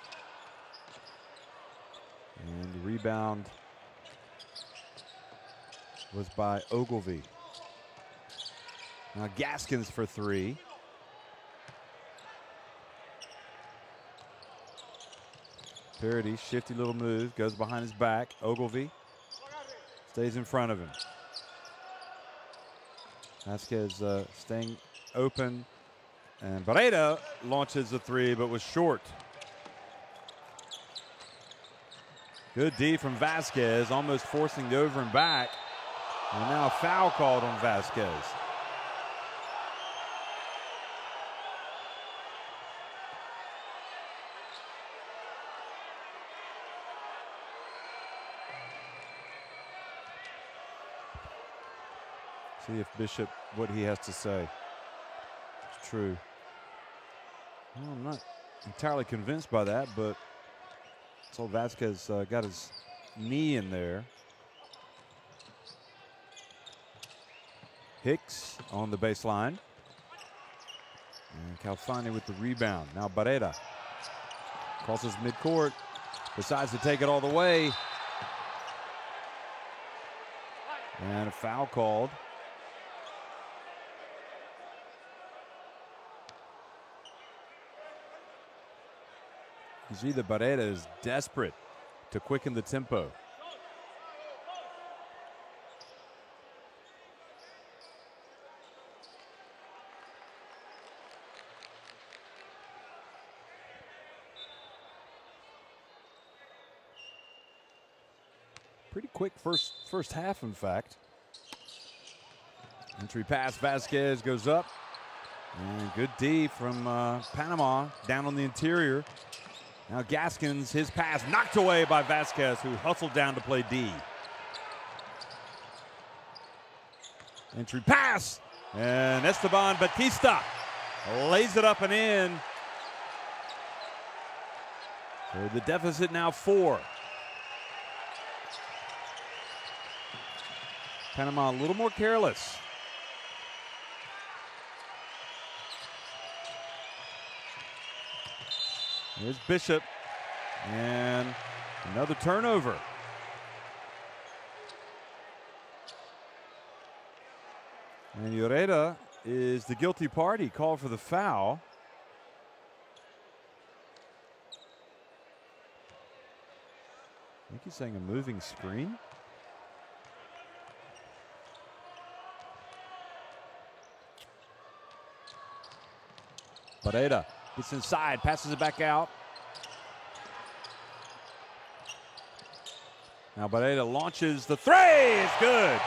And the rebound was by Ogilvy. Now Gaskins for 3. Parody, shifty little move, goes behind his back. Ogilvy stays in front of him. Vasquez staying open. And Barrera launches a three, but was short. Good D from Vasquez, almost forcing the over and back. And now a foul called on Vasquez. See if Bishop, what he has to say. It's true. Well, I'm not entirely convinced by that, but so Vasquez got his knee in there. Hicks on the baseline. And Calfani with the rebound. Now Barrera crosses midcourt, decides to take it all the way. And a foul called. You see that Barrera is desperate to quicken the tempo. Pretty quick first half, in fact. Entry pass, Vasquez goes up. And good D from Panama down on the interior. Now Gaskins, his pass knocked away by Vasquez, who hustled down to play D. Entry pass, and Esteban Batista lays it up and in. So the deficit now 4. Panama a little more careless. Here's Bishop, and another turnover. And Lloreda is the guilty party, called for the foul. I think he's saying a moving screen. Barrera gets inside, passes it back out. Now Barrera launches the three. It's good.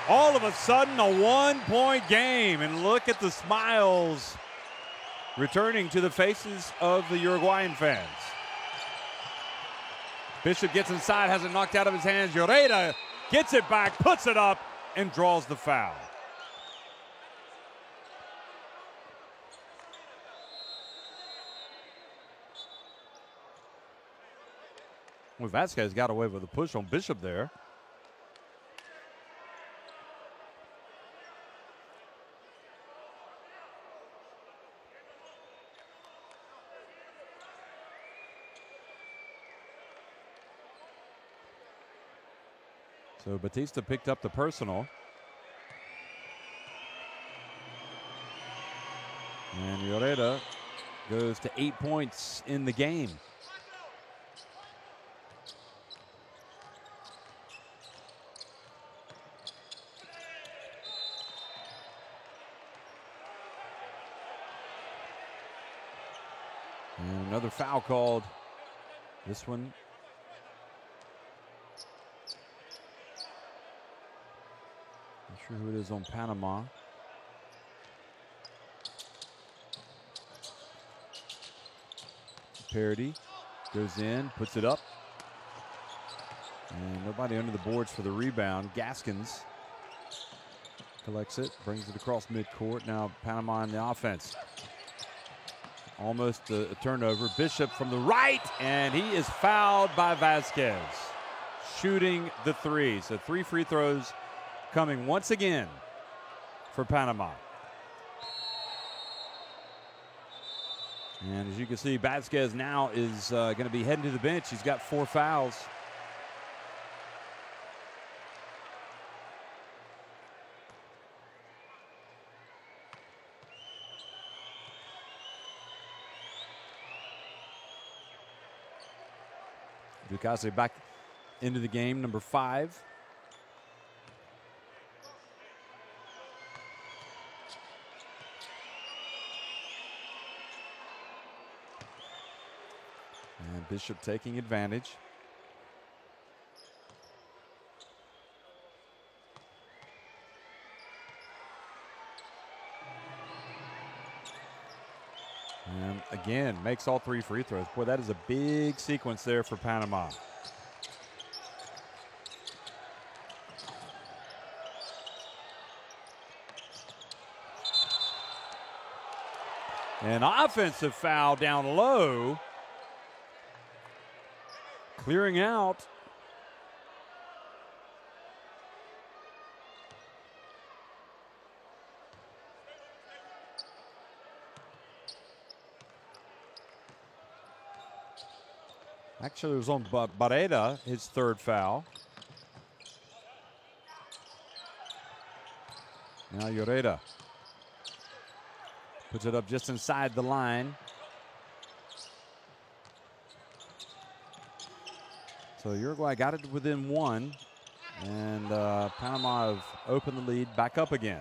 All of a sudden, a 1-point game. And look at the smiles returning to the faces of the Uruguayan fans. Bishop gets inside, has it knocked out of his hands. Lloreda gets it back, puts it up, and draws the foul. Well, Vasquez got away with a push on Bishop there. So Batista picked up the personal. And Lloreda goes to 8 points in the game. And another foul called. This one. Not sure who it is on Panama. Parody goes in, puts it up. And nobody under the boards for the rebound. Gaskins collects it, brings it across midcourt. Now Panama in the offense. Almost a turnover. Bishop from the right, and he is fouled by Vasquez, shooting the three. So 3 free throws coming once again for Panama. And as you can see, Vasquez now is going to be heading to the bench. He's got 4 fouls. Ducasse back into the game, number 5. And Bishop taking advantage. And again, makes all 3 free throws. Boy, that is a big sequence there for Panama. An offensive foul down low. Clearing out. Actually, it was on Barreda, his 3rd foul. Now Lloreda puts it up just inside the line. So Uruguay got it within 1, and Panama have opened the lead back up again.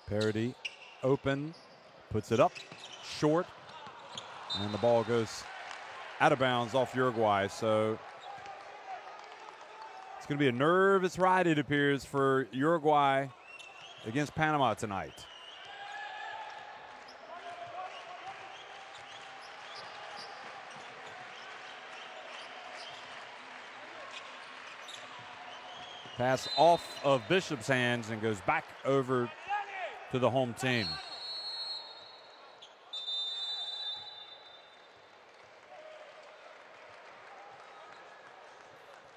Parody open, puts it up short, and the ball goes out of bounds off Uruguay. So it's going to be a nervous ride, it appears, for Uruguay against Panama tonight. Pass off of Bishop's hands and goes back over to the home team.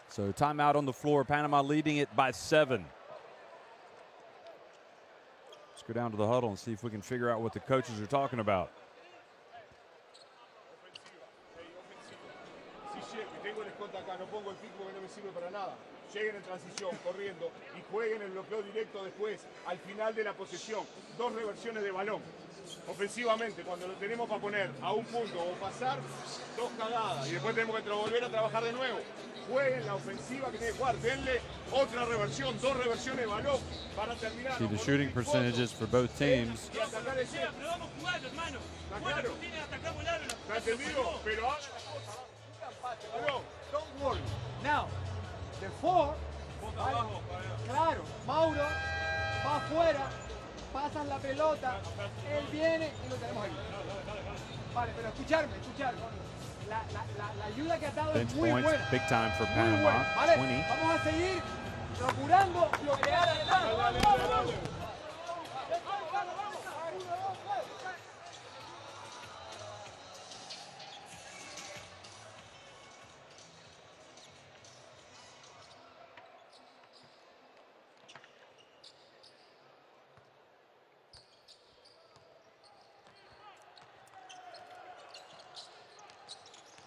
So timeout on the floor. Panama leading it by 7. Let's go down to the huddle and see if we can figure out what the coaches are talking about. Lleguen en transición, corriendo y jueguen el bloqueo directo después, al final de la posesión. 2 reversiones de balón. Ofensivamente, cuando lo tenemos para poner a un punto o pasar, 2 cagadas. Y después tenemos que volver a trabajar de nuevo. Jueguen la ofensiva que tiene que jugar. Denle otra reversión, 2 reversiones de balón para terminar. See the shooting percentages for both teams. Y atacar ese. ¿Está claro? ¿Está entendido? Pero Don't worry. Now, the 4, ¿vale? Claro, Mauro va afuera, pasan la pelota, él viene y lo tenemos ahí. Vale, pero escucharme. La ayuda que ha dado es muy buena. Big time for Muy Panama. buena. Vale, 20. vamos a seguir procurando bloquear adelante.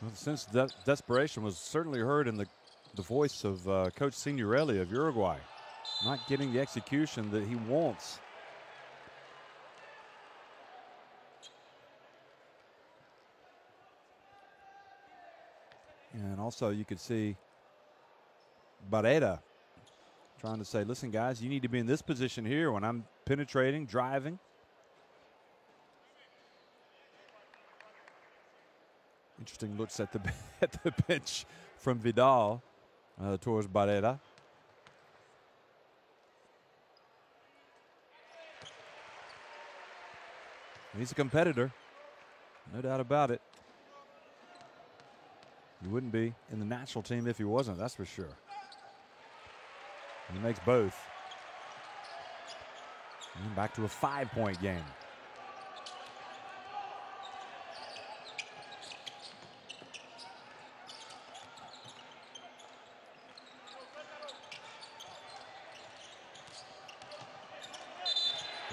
Well, the sense of desperation was certainly heard in the voice of Coach Signorelli of Uruguay. Not getting the execution that he wants. And also you could see Barreda trying to say, listen, guys, you need to be in this position here when I'm penetrating, driving. Interesting looks at the bench from Vidal towards Barreda. He's a competitor, no doubt about it. He wouldn't be in the national team if he wasn't, that's for sure. And he makes both. And back to a 5-point game.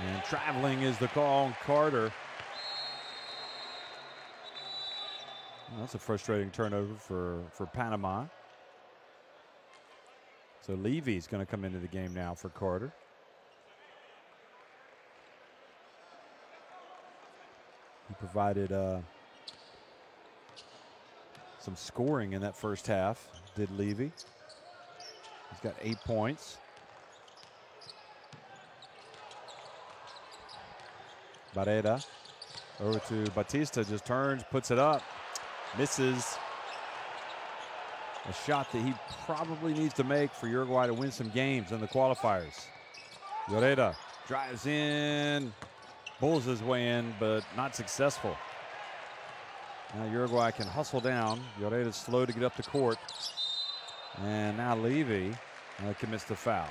And traveling is the call on Carter. Well, that's a frustrating turnover for Panama. So Levy's going to come into the game now for Carter. He provided some scoring in that first half, did Levy. He's got 8 points. Barrera over to Batista, just turns, puts it up, misses. A shot that he probably needs to make for Uruguay to win some games in the qualifiers. Lloreda drives in, bulls his way in, but not successful. Now Uruguay can hustle down. Lloreda's slow to get up the court. And now Levy commits the foul.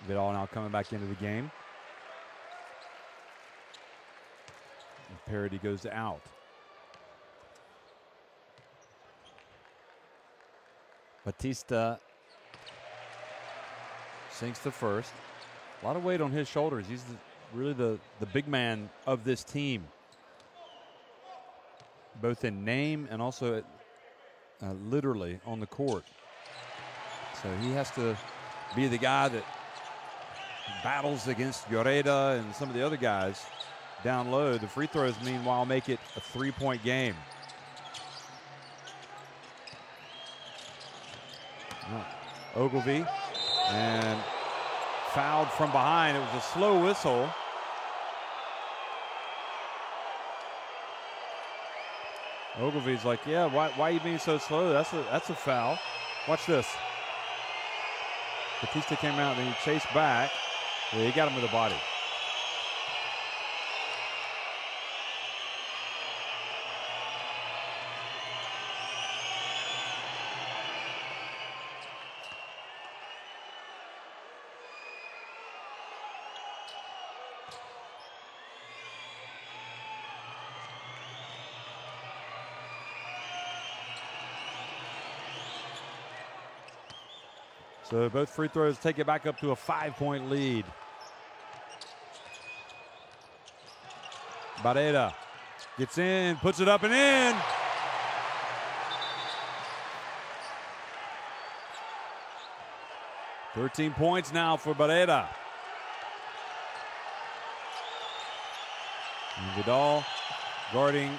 Vidal now coming back into the game. And Parody goes out. Batista sinks the first. A lot of weight on his shoulders. He's really the big man of this team, both in name and also literally on the court. So he has to be the guy that battles against Lloreda and some of the other guys down low. The free throws, meanwhile, make it a 3-point game. Ogilvy, and fouled from behind. It was a slow whistle. Ogilvy's like, yeah, why are you being so slow? That's a foul. Watch this. Batista came out and he chased back. Yeah, he got him with the body. So both free throws take it back up to a 5-point lead. Barrera gets in, puts it up and in. "13 points now for Barrera. And Vidal guarding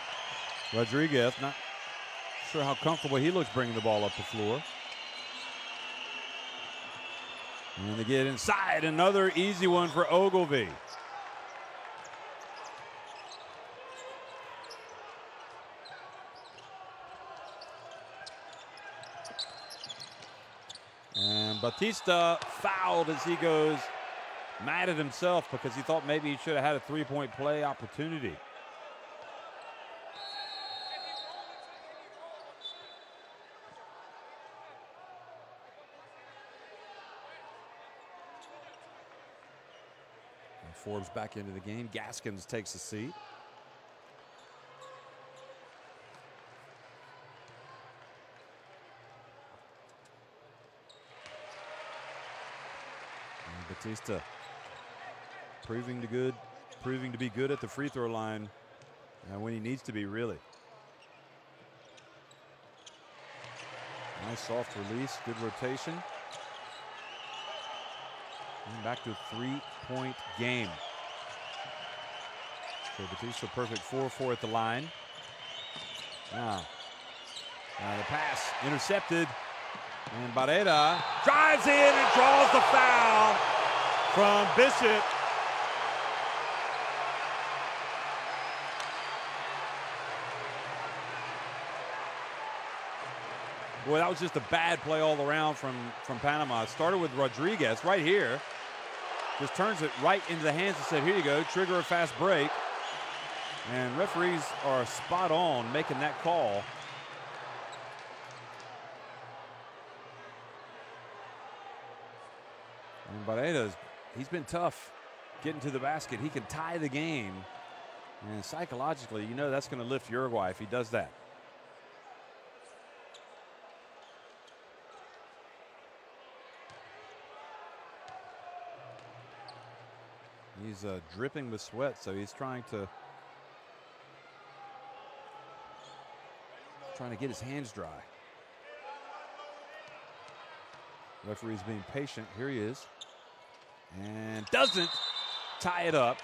Rodriguez. Not sure how comfortable he looks bringing the ball up the floor. And they get inside. Another easy one for Ogilvy. And Batista fouled as he goes mad at himself because he thought maybe he should have had a 3-point play opportunity. Forbes back into the game. Gaskins takes a seat. And Batista proving to be good at the free throw line when he needs to be, really. Nice soft release, good rotation. And back to a 3-point game. So Batista perfect 4-4 at the line. Now the pass intercepted. And Barrera drives in and draws the foul from Bishop. Boy, that was just a bad play all around from Panama. It started with Rodriguez right here. Just turns it right into the hands and said, here you go, trigger a fast break. And referees are spot on making that call. And Barrera, he's been tough getting to the basket. He can tie the game. And psychologically, you know that's going to lift Uruguay if he does that. He's dripping with sweat, so he's trying to get his hands dry. Referee's being patient. Here he is. And doesn't tie it up.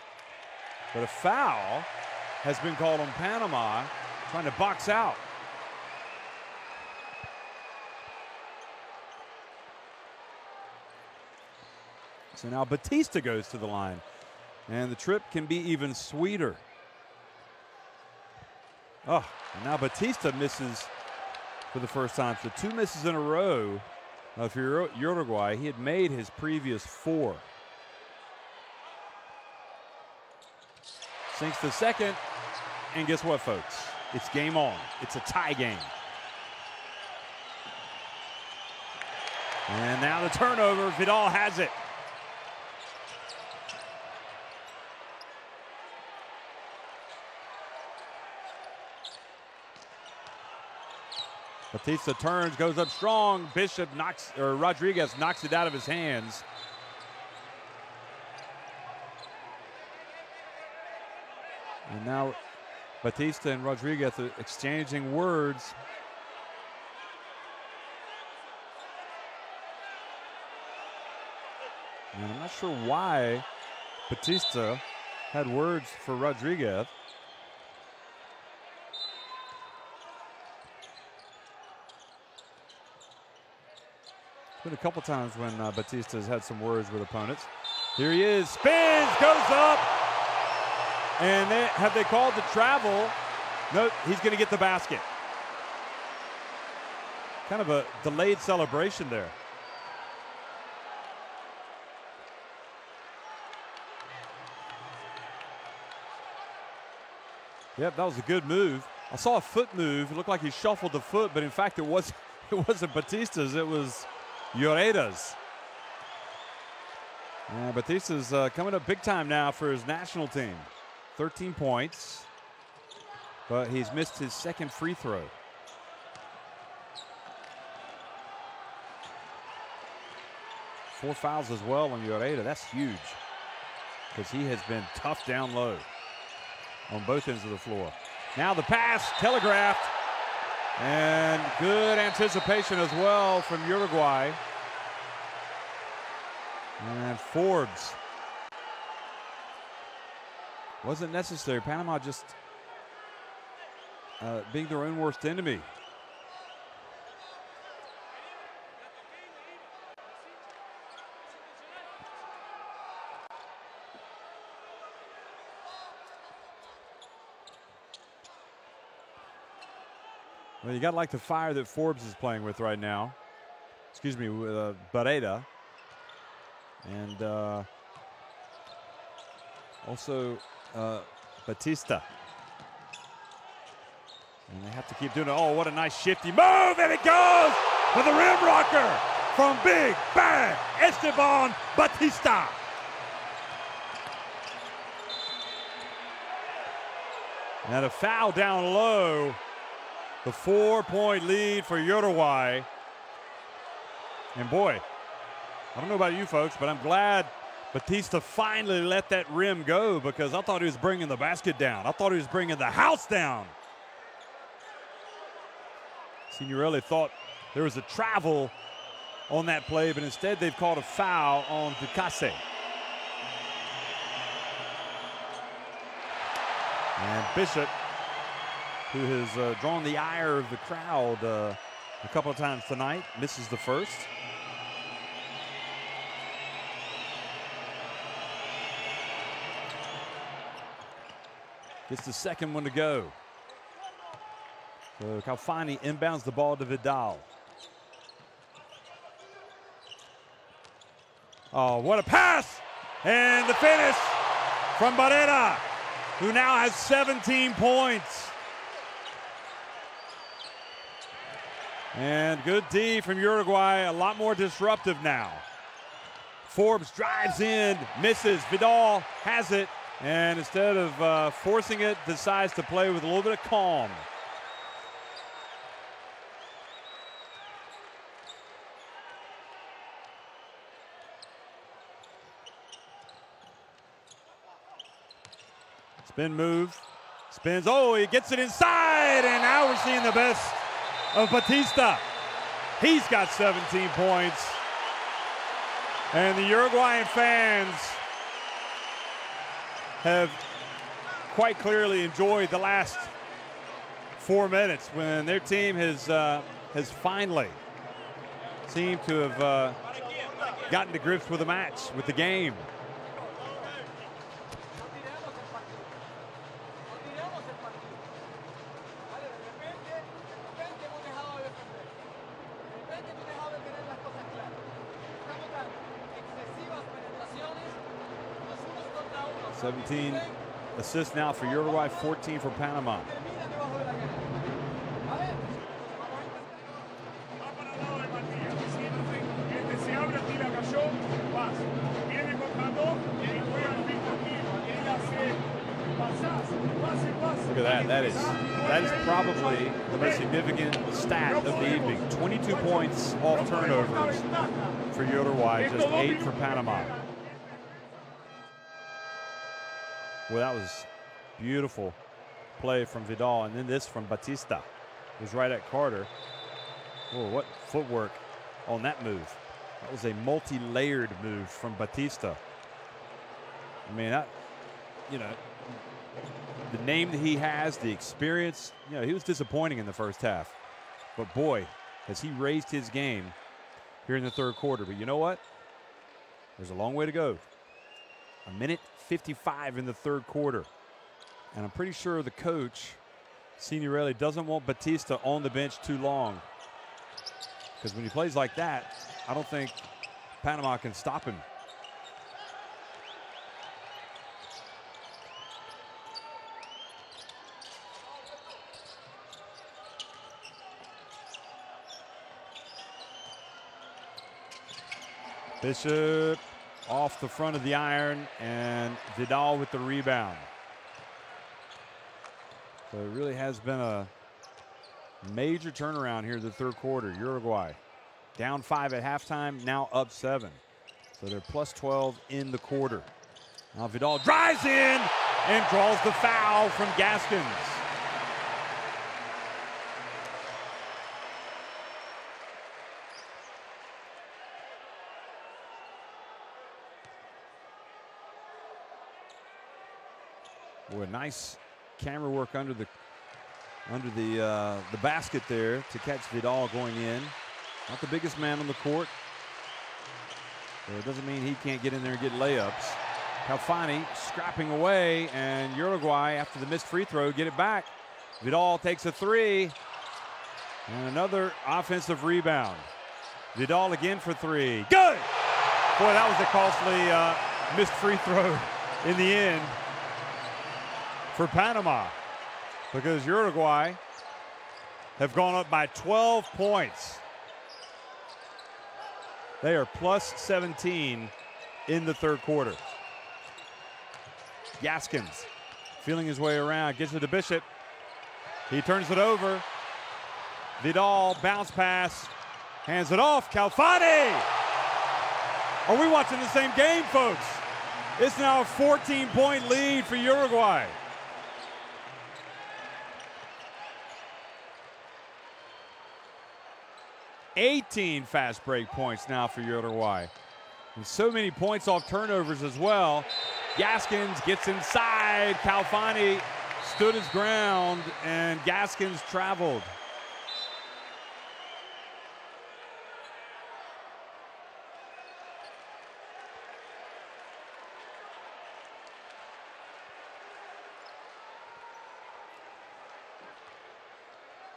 But a foul has been called on Panama, trying to box out. So now Batista goes to the line. And the trip can be even sweeter. Oh, and now Batista misses for the first time. So 2 misses in a row for Uruguay. He had made his previous 4. Sinks the second. And guess what, folks? It's game on. It's a tie game. And now the turnover. Vidal has it. Batista turns, goes up strong. Rodriguez knocks it out of his hands. And now Batista and Rodriguez are exchanging words. And I'm not sure why Batista had words for Rodriguez. Been a couple times when Batista has had some words with opponents. Here he is, spins, goes up. And have they called the travel? No, he's going to get the basket. Kind of a delayed celebration there. Yep, that was a good move. I saw a foot move. It looked like he shuffled the foot, but in fact it wasn't Batista's, it was Lloreda's. Yeah, Batista's coming up big time now for his national team. 13 points, but he's missed his second free throw. Four fouls as well on Lloreda. That's huge because he has been tough down low on both ends of the floor. Now the pass, telegraphed, and good anticipation as well from Uruguay. And Forbes. Wasn't necessary. Panama just being their own worst enemy. Well, you got to like the fire that Forbes is playing with right now. Excuse me, with Barreda. And also Batista. And they have to keep doing it. Oh, what a nice shifty move, and it goes for the rim rocker from Big Bang Esteban Batista. And a foul down low. The 4-point lead for Uruguay. And boy, I don't know about you folks, but I'm glad Batista finally let that rim go because I thought he was bringing the basket down. I thought he was bringing the house down. Signorelli thought there was a travel on that play, but instead they've called a foul on Ducasse. And Bishop, who has drawn the ire of the crowd a couple of times tonight, misses the first. Gets the second one to go. So Calfani inbounds the ball to Vidal. Oh, what a pass! And the finish from Barrera, who now has 17 points. And good D from Uruguay, a lot more disruptive now. Forbes drives in, misses. Vidal has it, and instead of forcing it, decides to play with a little bit of calm. Spin move, spins, oh, he gets it inside, and now we're seeing the best of Batista. He's got 17 points. And the Uruguayan fans have quite clearly enjoyed the last 4 minutes when their team has finally seemed to have gotten to grips with the match, with the game. "17 assists now for Uruguay, 14 for Panama." Look at that. That is probably the most significant stat of the evening. 22 points off turnovers for Uruguay, just 8 for Panama. Well, that was beautiful play from Vidal, and then this from Batista. It was right at Carter. Whoa, what footwork on that move. That was a multi-layered move from Batista. I mean, that, you know, the name that he has, the experience, you know, he was disappointing in the first half. But boy, has he raised his game here in the third quarter. But you know what? There's a long way to go. 1:55 in the third quarter. And I'm pretty sure the coach, Signorelli, doesn't want Batista on the bench too long. Because when he plays like that, I don't think Panama can stop him. Bishop off the front of the iron, and Vidal with the rebound. So it really has been a major turnaround here in the third quarter. Uruguay down 5 at halftime, now up 7. So they're plus 12 in the quarter. Now Vidal drives in and draws the foul from Gaskins. Boy, nice camera work under the basket there to catch Vidal going in. Not the biggest man on the court. So it doesn't mean he can't get in there and get layups. Calfani scrapping away, and Uruguay, after the missed free throw, get it back. Vidal takes a 3. And another offensive rebound. Vidal again for 3. Good! Boy, that was a costly missed free throw in the end for Panama, because Uruguay have gone up by 12 points. They are plus 17 in the third quarter. Gaskins feeling his way around, gets it to Bishop. He turns it over. Vidal, bounce pass, hands it off. Calfani! Are we watching the same game, folks? It's now a 14-point lead for Uruguay. $18 fast break points now for Uruguay. And so many points off turnovers as well. Gaskins gets inside. Calfani stood his ground, and Gaskins traveled.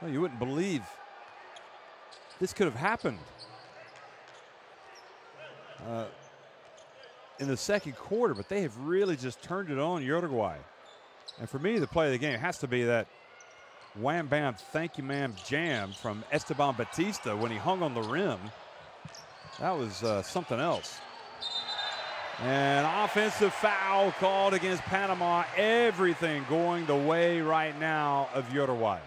Well, you wouldn't believe this could have happened in the second quarter, but they have really just turned it on Uruguay. And for me, the play of the game has to be that wham bam thank you ma'am jam from Esteban Batista when he hung on the rim. That was something else. And offensive foul called against Panama. Everything going the way right now of Uruguay.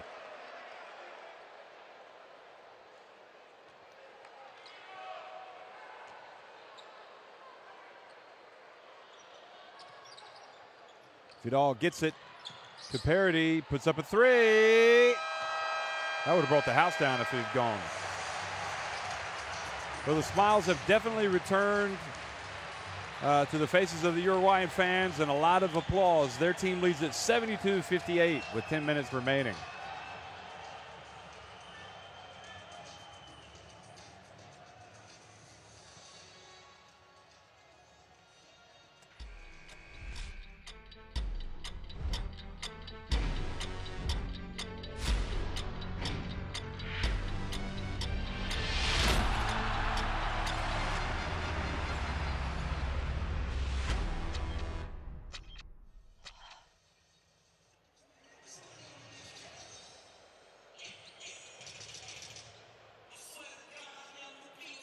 Vidal gets it to Parody, puts up a 3. That would have brought the house down if it had gone. Well, the smiles have definitely returned to the faces of the Uruguayan fans, and a lot of applause. Their team leads at 72-58 with 10 minutes remaining.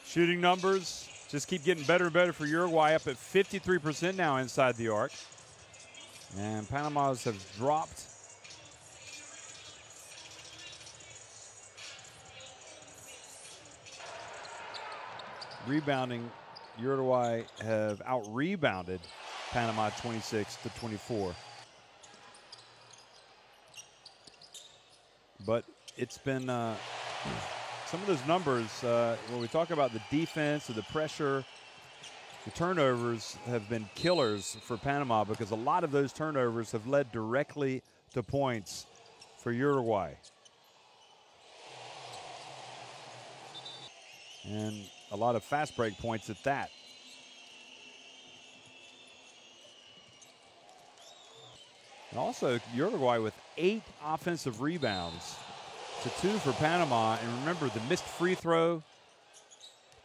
Shooting numbers just keep getting better and better for Uruguay, up at 53% now inside the arc. And Panama's have dropped. Rebounding, Uruguay have out-rebounded Panama 26-24. But it's been some of those numbers, when we talk about the defense or the pressure, the turnovers have been killers for Panama, because a lot of those turnovers have led directly to points for Uruguay. And a lot of fast break points at that. And also Uruguay with 8 offensive rebounds to 2 for Panama. And remember the missed free throw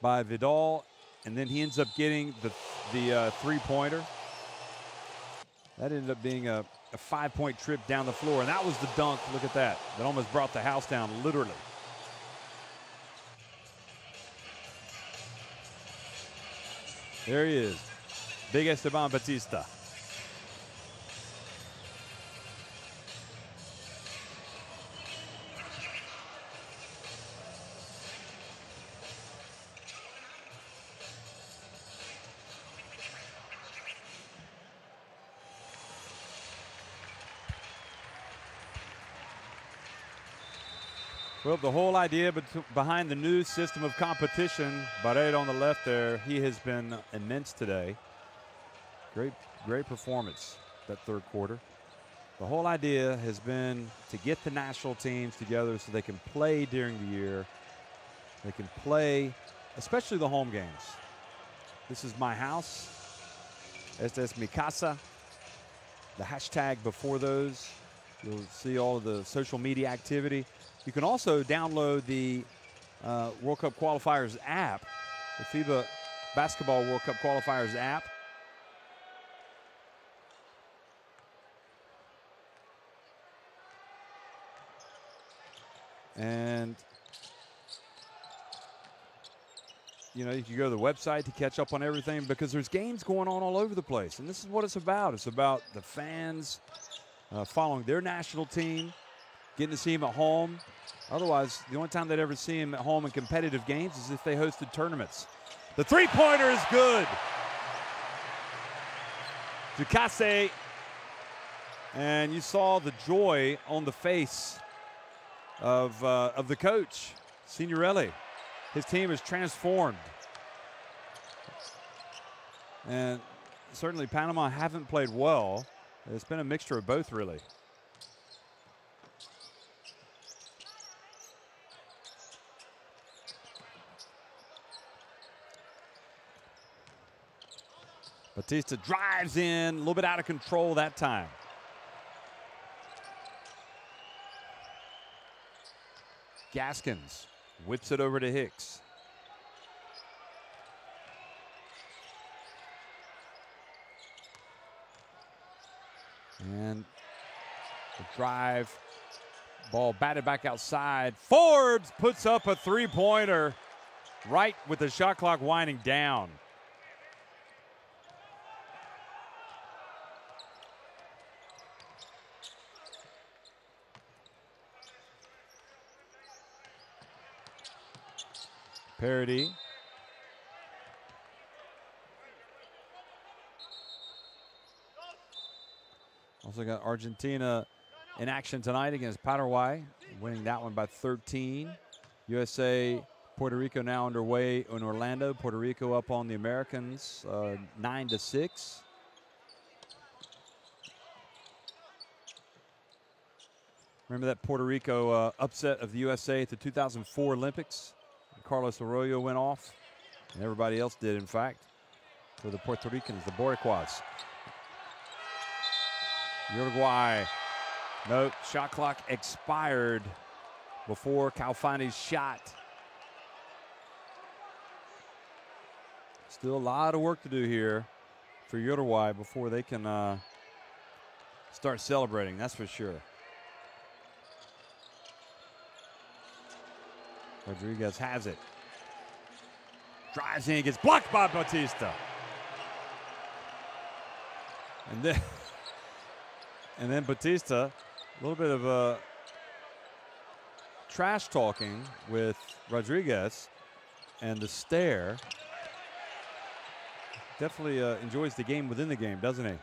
by Vidal, and then he ends up getting the three-pointer. That ended up being a 5-point trip down the floor, and that was the dunk. Look at that. That almost brought the house down, literally. There he is, Big Esteban Batista. Well, the whole idea behind the new system of competition, Barreto on the left there, he has been immense today. Great performance that third quarter. The whole idea has been to get the national teams together so they can play during the year. They can play, especially the home games. This is my house. Esta es mi casa. The hashtag before those. You'll see all of the social media activity. You can also download the World Cup Qualifiers app, the FIBA Basketball World Cup Qualifiers app. And, you know, you can go to the website to catch up on everything, because there's games going on all over the place. And this is what it's about. It's about the fans following their national team, getting to see them at home. Otherwise, the only time they'd ever see them at home in competitive games is if they hosted tournaments. The three-pointer is good. Ducasse, and you saw the joy on the face of the coach, Signorelli. His team is transformed. And certainly Panama haven't played well. It's been a mixture of both, really. Batista drives in, a little bit out of control that time. Gaskins whips it over to Hicks. And the drive, ball batted back outside. Forbes puts up a three-pointer right with the shot clock winding down. Parody. Also got Argentina in action tonight against Paraguay, winning that one by 13. USA Puerto Rico now underway in Orlando. Puerto Rico up on the Americans 9-6. Remember that Puerto Rico upset of the USA at the 2004 Olympics? Carlos Arroyo went off, and everybody else did, in fact, for the Puerto Ricans, the Boricuas. Uruguay, no, shot clock expired before Calfani's shot. Still a lot of work to do here for Uruguay before they can start celebrating, that's for sure. Rodriguez has it. Drives in, gets blocked by Batista. And then Batista, a little bit of trash talking with Rodriguez, and the stare. Definitely enjoys the game within the game, doesn't he?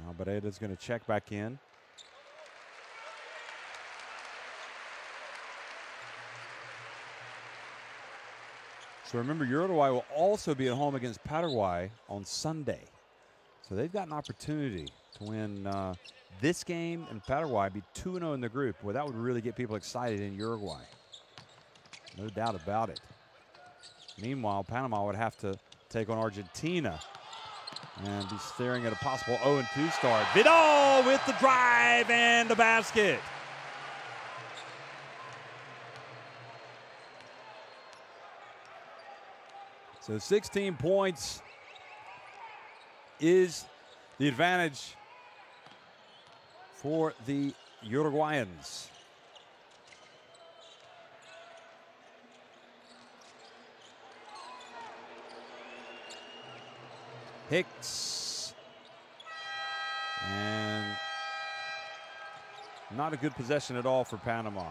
Now Bareda's going to check back in. So remember, Uruguay will also be at home against Paraguay on Sunday. So they've got an opportunity to win this game and Paraguay, be 2-0 in the group. Well, that would really get people excited in Uruguay. No doubt about it. Meanwhile, Panama would have to take on Argentina and be staring at a possible 0-2 start. Vidal with the drive and the basket. So 16 points is the advantage for the Uruguayans. Hicks. And not a good possession at all for Panama.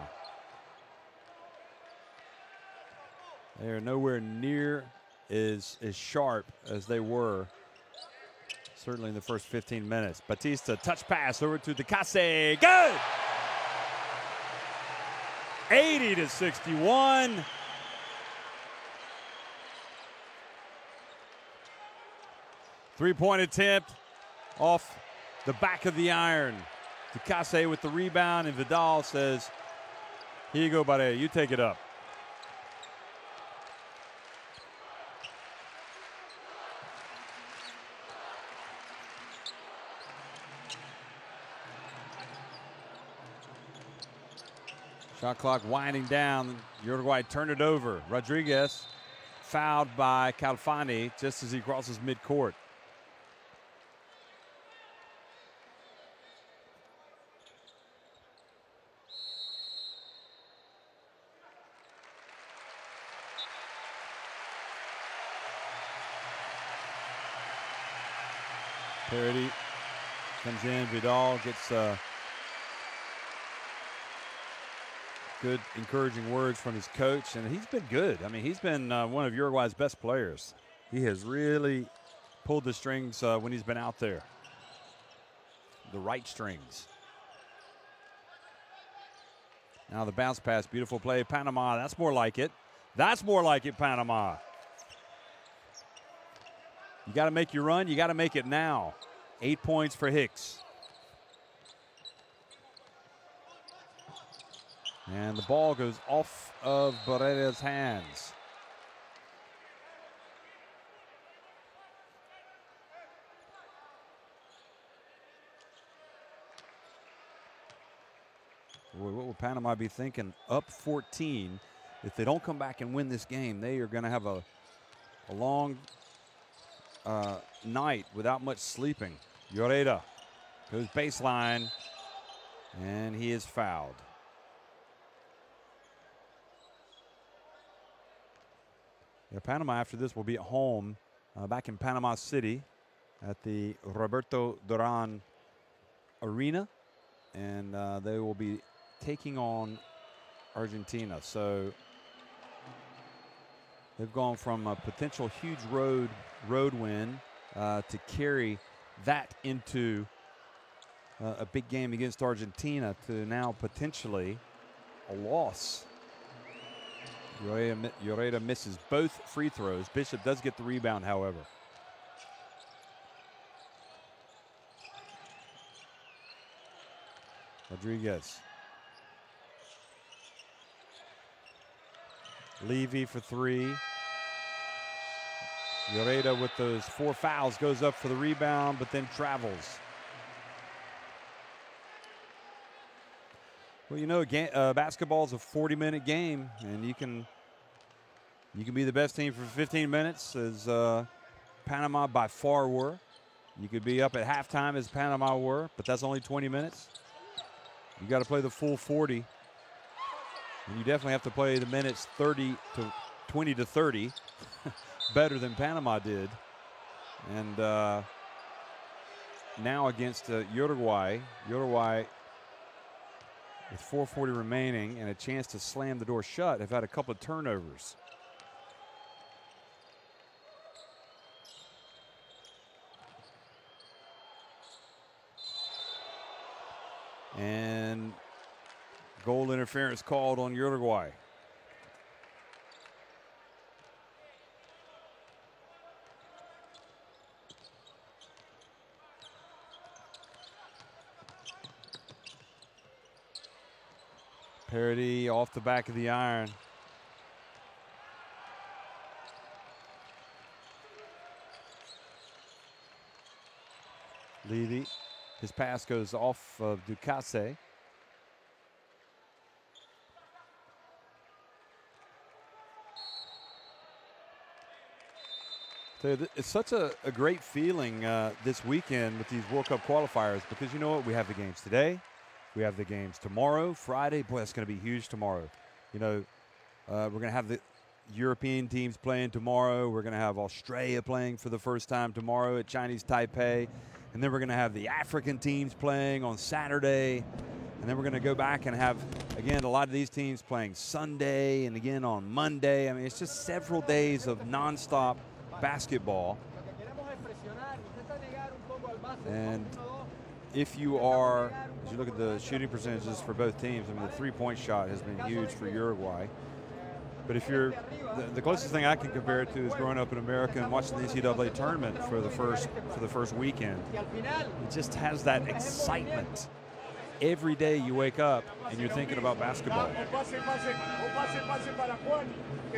They are nowhere near as sharp as they were, certainly in the first 15 minutes. Batista, touch pass over to Decase. Good! 80-61. Three-point attempt off the back of the iron. Decase with the rebound, and Vidal says, here you go, buddy, you take it up. Shot clock winding down. Uruguay turned it over. Rodriguez fouled by Calfani just as he crosses midcourt. Parity comes in. Vidal gets good encouraging words from his coach, and he's been good. I mean, he's been one of Uruguay's best players. He has really pulled the strings when he's been out there. The right strings. Now the bounce pass, beautiful play. Panama, that's more like it. That's more like it, Panama. You got to make your run. You got to make it now. 8 points for Hicks. And the ball goes off of Bareda's hands. Boy, what will Panama be thinking? Up 14. If they don't come back and win this game, they are going to have a long night without much sleeping. Lloreda goes baseline, and he is fouled. Yeah, Panama after this will be at home back in Panama City at the Roberto Duran Arena, and they will be taking on Argentina. So they've gone from a potential huge road win to carry that into a big game against Argentina to now potentially a loss. Lloreda misses both free throws. Bishop does get the rebound, however. Rodriguez. Levy for three. Lloreda with those 4 fouls goes up for the rebound, but then travels. Well, you know, basketball is a 40-minute game, and you can be the best team for 15 minutes, as Panama by far were. You could be up at halftime as Panama were, but that's only 20 minutes. You got to play the full 40, and you definitely have to play the minutes 20 to 30 better than Panama did. And now against Uruguay with 4:40 remaining and a chance to slam the door shut, have had a couple of turnovers. And goal interference called on Uruguay. Parody off the back of the iron. Levy, his pass goes off of Ducasse. So it's such a great feeling this weekend with these World Cup qualifiers, because you know what? We have the games today. We have the games tomorrow, Friday. Boy, that's going to be huge tomorrow. You know, we're going to have the European teams playing tomorrow. We're going to have Australia playing for the first time tomorrow at Chinese Taipei. And then we're going to have the African teams playing on Saturday. And then we're going to go back and have, again, a lot of these teams playing Sunday and again on Monday. I mean, it's just several days of nonstop basketball. And if you are, as you look at the shooting percentages for both teams, I mean, the three-point shot has been huge for Uruguay. But if you're, the closest thing I can compare it to is growing up in America and watching the NCAA tournament for the first weekend. It just has that excitement. Every day you wake up and you're thinking about basketball.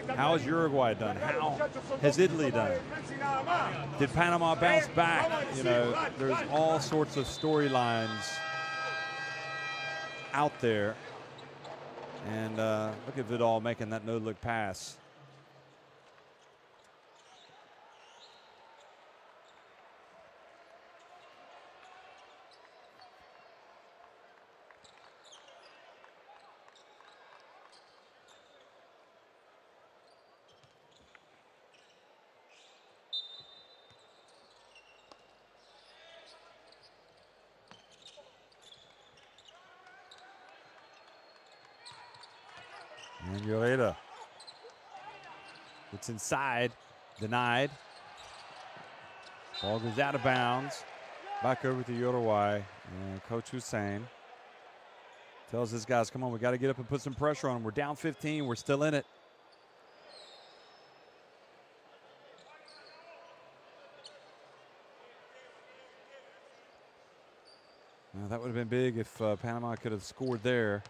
How has Uruguay done? How has Italy done? Did Panama bounce back? You know, there's all sorts of storylines out there. And look at Vidal making that no-look pass. And Lloreda. It's inside. Denied. Ball goes out of bounds. Back over to Uruguay. And Coach Hussein tells his guys, come on, we got to get up and put some pressure on them. We're down 15. We're still in it. Well, that would have been big if Panama could have scored there.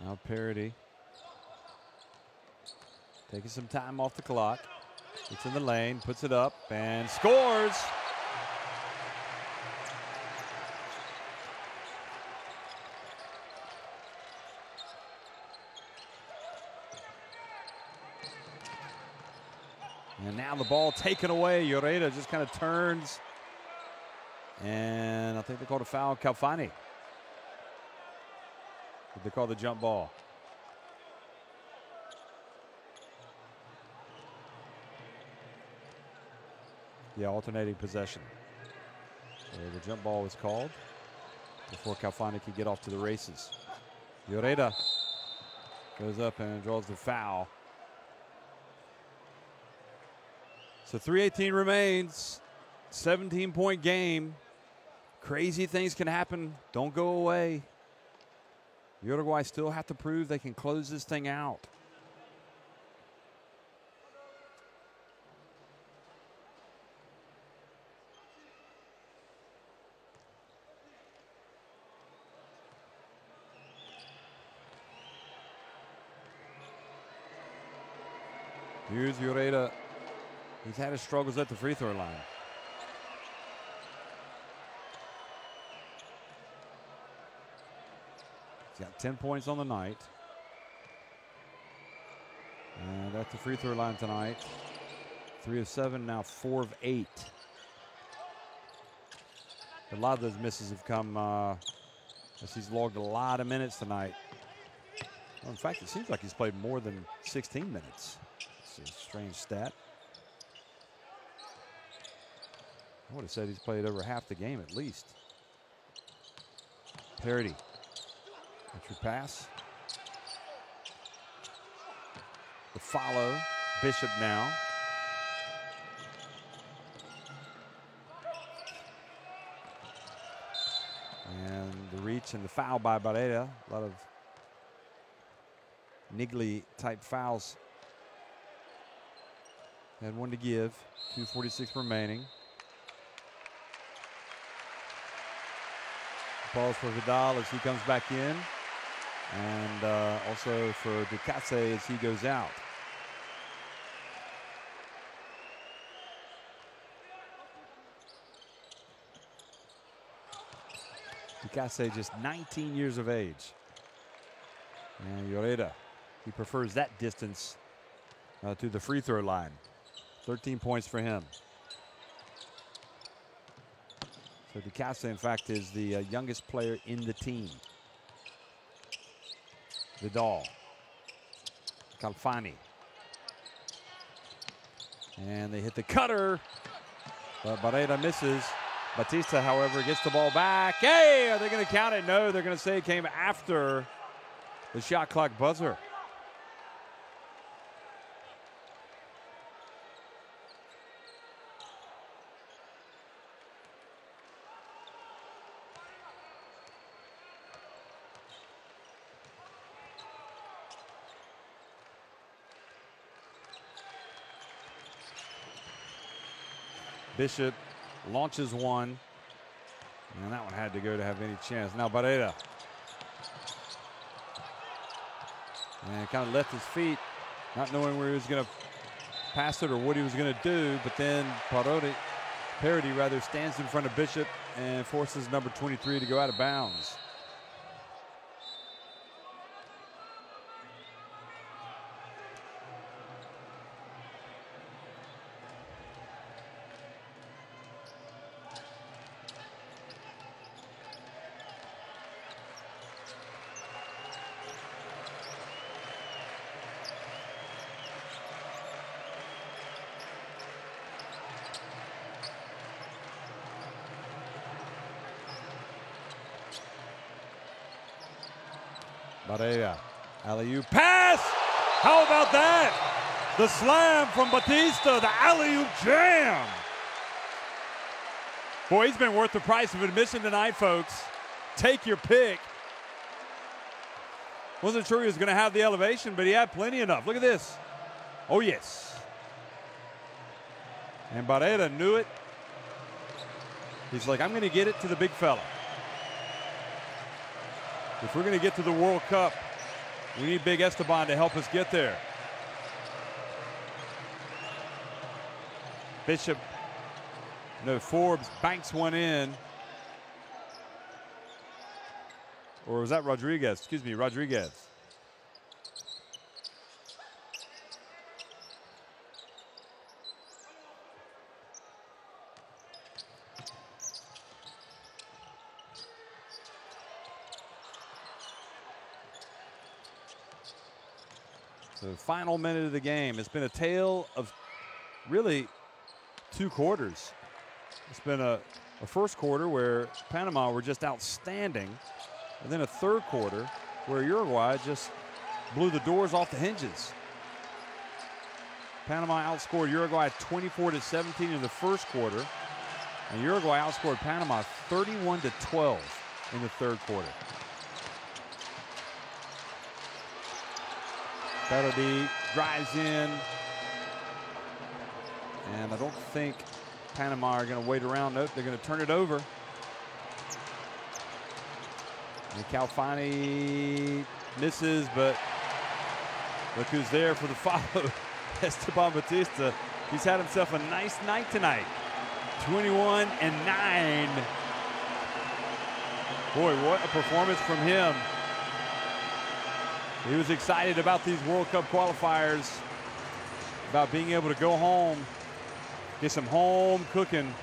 Now Parody taking some time off the clock. It's in the lane, puts it up, and scores. And now the ball taken away. Ureta just kind of turns. And I think they called a foul. Calfani. They call the jump ball. Yeah, alternating possession. So the jump ball was called before Calfani could get off to the races. Ureta goes up and draws the foul. So 3:18 remains. 17-point game. Crazy things can happen. Don't go away. Uruguay still have to prove they can close this thing out. Here's Ureta. He's had his struggles at the free throw line. He's got 10 points on the night. And at the free throw line tonight. 3 of 7, now 4 of 8. A lot of those misses have come as he's logged a lot of minutes tonight. Well, in fact, it seems like he's played more than 16 minutes. It's a strange stat. I would have said he's played over half the game at least. Parity. Entry pass. The follow. Bishop now. And the reach and the foul by Barrera. A lot of niggly type fouls. Had one to give. 2:46 remaining. Pause for Vidal as he comes back in. And also for Ducasse as he goes out. Ducasse just 19 years of age. And Ureta, he prefers that distance to the free throw line. 13 points for him. So Ducasse, in fact, is the youngest player in the team. Vidal. Calfani. And they hit the cutter. But Barrera misses. Batista, however, gets the ball back. Hey, are they going to count it? No, they're going to say it came after the shot clock buzzer. Bishop launches one, and that one had to go to have any chance. Now Barrera. And kind of left his feet, not knowing where he was going to pass it or what he was going to do, but then Parody rather stands in front of Bishop and forces number 23 to go out of bounds. Barrera, alley-oop pass. How about that? The slam from Batista, the alley-oop jam. Boy, he's been worth the price of admission tonight, folks. Take your pick. Wasn't sure he was going to have the elevation, but he had plenty enough. Look at this. Oh, yes. And Barrera knew it. He's like, I'm going to get it to the big fella. If we're going to get to the World Cup, we need Big Esteban to help us get there. Bishop, no, Forbes banks one in. Or was that Rodriguez? Excuse me, Rodriguez. So final minute of the game. It's been a tale of really 2 quarters. It's been a first quarter where Panama were just outstanding, and then a third quarter where Uruguay just blew the doors off the hinges. Panama outscored Uruguay 24-17 in the first quarter, and Uruguay outscored Panama 31-12 in the third quarter. Belody drives in, and I don't think Panama are going to wait around. Nope, they're going to turn it over. And Calfani misses, but look who's there for the follow. Esteban Batista. He's had himself a nice night tonight. 21-9. Boy, what a performance from him. He was excited about these World Cup qualifiers, about being able to go home, get some home cooking.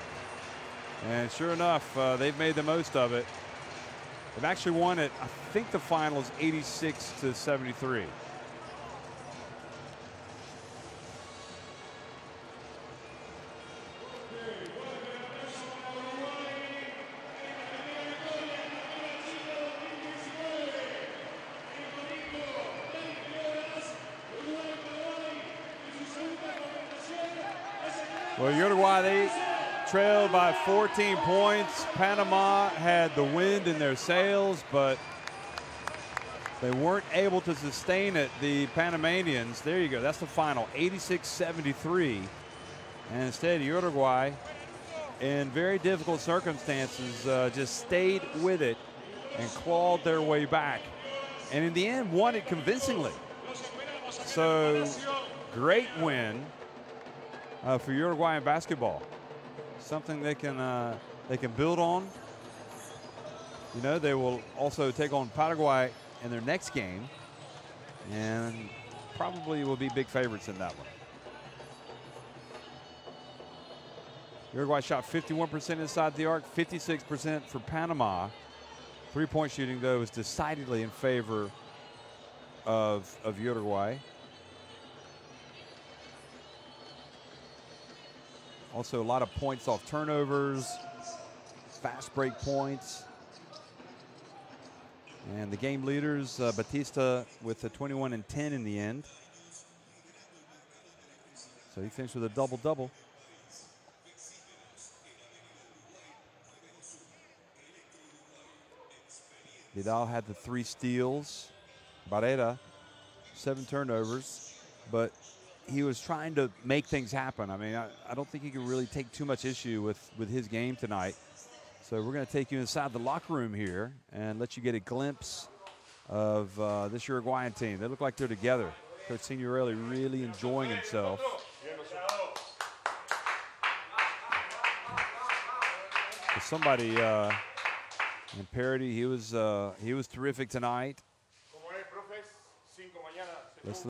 And sure enough, they've made the most of it. They've actually won it. I think the final is 86-73. Well, Uruguay, they trailed by 14 points. Panama had the wind in their sails, but they weren't able to sustain it. The Panamanians, there you go, that's the final, 86-73. And instead, Uruguay, in very difficult circumstances, just stayed with it and clawed their way back. And in the end, won it convincingly. So, great win for Uruguayan basketball. Something they can build on. You know, they will also take on Paraguay in their next game, and probably will be big favorites in that one. Uruguay shot 51% inside the arc, 56% for Panama. Three-point shooting, though, is decidedly in favor of Uruguay. Also, a lot of points off turnovers, fast break points. And the game leaders, Batista with a 21 and 10 in the end. So he finished with a double-double. Vidal had the 3 steals. Barrera, 7 turnovers. But he was trying to make things happen. I mean, I don't think he could really take too much issue with his game tonight. So we're going to take you inside the locker room here and let you get a glimpse of this Uruguayan team. They look like they're together. Coach Signorelli really enjoying himself. For somebody in parody, he was terrific tonight. Let's